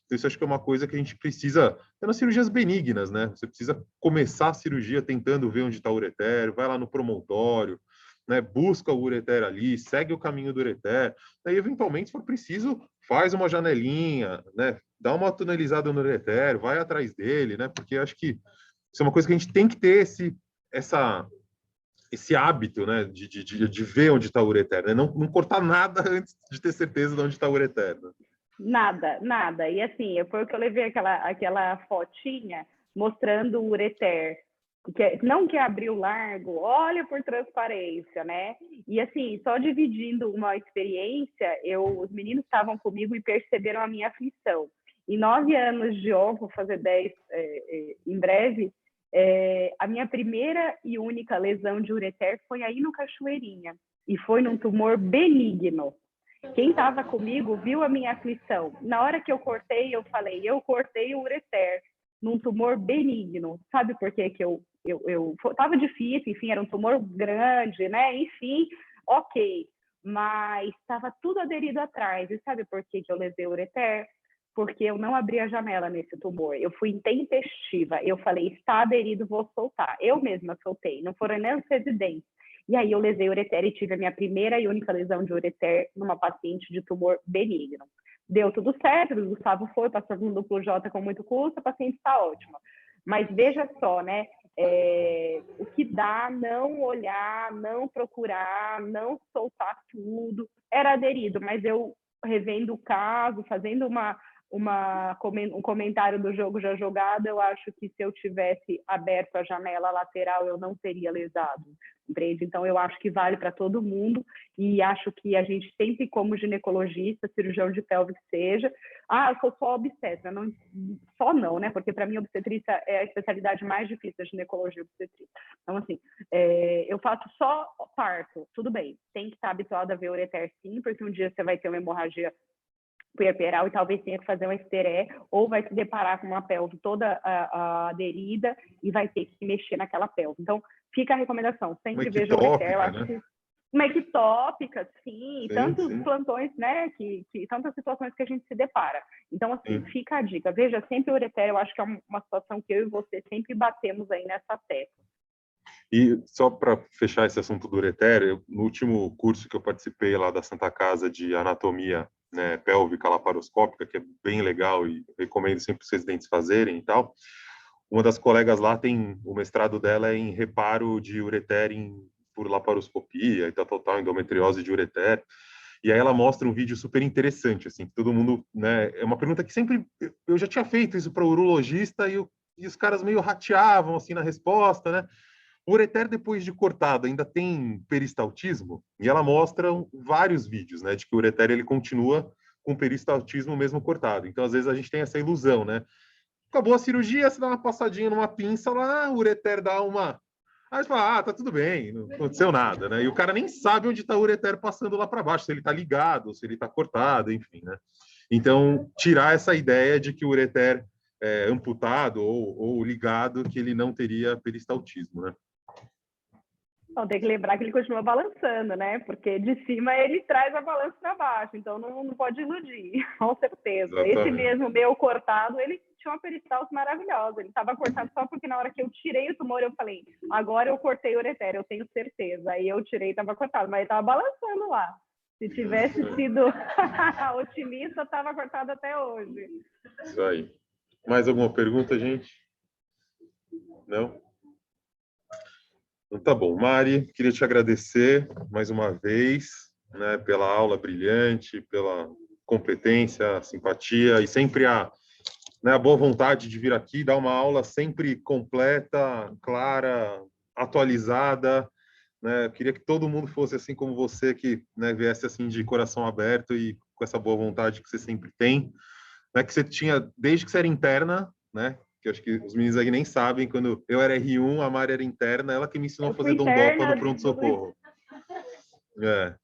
Então, isso acho que é uma coisa que a gente precisa, é nas cirurgias benignas, né? Você precisa começar a cirurgia tentando ver onde está o ureter, vai lá no promontório, né? Busca o ureter ali, segue o caminho do ureter, aí, eventualmente, se for preciso, faz uma janelinha, né? Dá uma tunelizada no ureter, vai atrás dele, né? Porque acho que isso é uma coisa que a gente tem que ter esse hábito, né? De ver onde está o ureter, né? Não cortar nada antes de ter certeza de onde está o ureter, né? Nada, nada. E assim, foi o que eu levei aquela fotinha mostrando o ureter. Não que abriu largo, olha por transparência, né? E assim, só dividindo uma experiência, os meninos estavam comigo e perceberam a minha aflição. Em 9 anos de ovo, vou fazer 10 em breve, a minha primeira e única lesão de ureter foi aí no Cachoeirinha. E foi num tumor benigno. Quem estava comigo viu a minha aflição. Na hora que eu cortei, eu falei, eu cortei o ureter num tumor benigno. Sabe por quê que eu estava difícil, enfim, era um tumor grande, né? Enfim, ok. Mas estava tudo aderido atrás. E sabe por que eu levei o ureter? Porque eu não abri a janela nesse tumor. Eu fui intempestiva. Eu falei, está aderido, vou soltar. Eu mesma soltei. Não foram nem os residentes. E aí eu levei ureter e tive a minha primeira e única lesão de ureter numa paciente de tumor benigno. Deu tudo certo, o Gustavo foi, passou no duplo J com muito custo, a paciente está ótima. Mas veja só, né? O que dá não olhar, não procurar, não soltar tudo. Era aderido, mas eu revendo o caso, fazendo um comentário do jogo já jogado, eu acho que se eu tivesse aberto a janela lateral, eu não teria lesado. Compreende? Então, eu acho que vale para todo mundo e acho que a gente sempre, como ginecologista, cirurgião de pelve que seja, eu sou só obstetra, não, né? Porque para mim obstetrícia é a especialidade mais difícil da ginecologia obstetrícia. Então, assim, eu faço só parto, tudo bem, tem que estar habituado a ver ureter sim, porque um dia você vai ter uma hemorragia puerperal e talvez tenha que fazer uma esteré, ou vai se deparar com uma pelve toda aderida e vai ter que mexer naquela pelve. Então, fica a recomendação, sempre veja o ureter, eu acho que uma ectópica, sim, tantos plantões, né, tantas situações que a gente se depara. Então, assim, fica a dica, veja sempre o ureter, eu acho que é uma situação que eu e você sempre batemos aí nessa tecla. E só para fechar esse assunto do ureter, no último curso que eu participei lá da Santa Casa de Anatomia, né, pélvica laparoscópica, que é bem legal e recomendo sempre os residentes fazerem e tal, uma das colegas lá o mestrado dela é em reparo de ureter por laparoscopia e tal, endometriose de ureter. E aí ela mostra um vídeo super interessante, assim, que todo mundo, né, é uma pergunta que sempre, eu já tinha feito isso para o urologista e os caras meio rateavam, assim, na resposta, né? O ureter, depois de cortado, ainda tem peristaltismo? E ela mostra vários vídeos, né, de que o ureter, ele continua com peristaltismo mesmo cortado. Então, às vezes, a gente tem essa ilusão, né? Acabou a cirurgia, você dá uma passadinha numa pinça lá, o ureter dá uma... Aí você fala, tá tudo bem, não aconteceu nada, né? E o cara nem sabe onde está o ureter passando lá para baixo, se ele está ligado, se ele está cortado, enfim, né? Então, tirar essa ideia de que o ureter é amputado ou ligado, que ele não teria peristaltismo, né? Não, tem que lembrar que ele continua balançando, né? Porque de cima ele traz a balança para baixo, então não pode iludir, com certeza. Exatamente. Esse mesmo meu cortado, ele tinha uma peristalse maravilhosa. Ele estava cortado só porque na hora que eu tirei o tumor, eu falei, agora eu cortei o ureter, eu tenho certeza. Aí eu tirei e estava cortado, mas ele estava balançando lá. Se tivesse sido otimista, estava cortado até hoje. Isso aí. Mais alguma pergunta, gente? Não? Então tá bom. Mari, queria te agradecer mais uma vez, né, pela aula brilhante, pela competência, simpatia e sempre a boa vontade de vir aqui dar uma aula sempre completa, clara, atualizada. Né? Eu queria que todo mundo fosse assim como você, que, né, viesse assim de coração aberto e com essa boa vontade que você sempre tem, né, que você tinha desde que você era interna, né? Que eu acho que os meninos aí nem sabem, quando eu era R1, a Mari era interna, ela que me ensinou a fazer dondopa no pronto-socorro. É.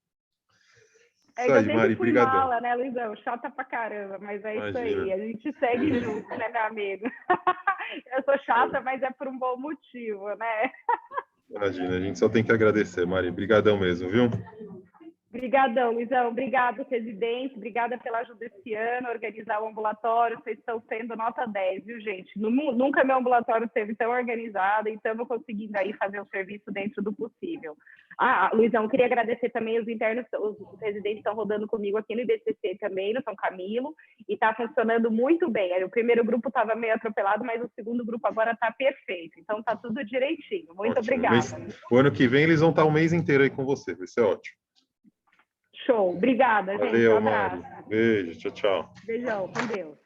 É Isso que eu aí, sempre Mari, fui brigadão. mala, né, Luizão? Chata pra caramba, mas é isso Imagina. aí. A gente segue junto, né, meu amigo? Eu sou chata, mas é por um bom motivo, né? Imagina, a gente só tem que agradecer, Mari. Brigadão mesmo, viu? Obrigadão, Luizão. Obrigado, presidente. Obrigada pela ajuda esse ano, organizar o ambulatório. Vocês estão sendo nota 10, viu, gente? Nunca meu ambulatório esteve tão organizado e estamos conseguindo aí fazer o serviço dentro do possível. Luizão, queria agradecer também os internos, os residentes estão rodando comigo aqui no IBCC também, no São Camilo, e está funcionando muito bem. O primeiro grupo estava meio atropelado, mas o segundo grupo agora está perfeito. Então, está tudo direitinho. Muito Ótimo. obrigada. O ano que vem eles vão estar o mês inteiro aí com você. Vai ser ótimo. Show. Obrigada, gente. Valeu, Um abraço. Mari. Beijo. Tchau, tchau. Beijão. Com Deus.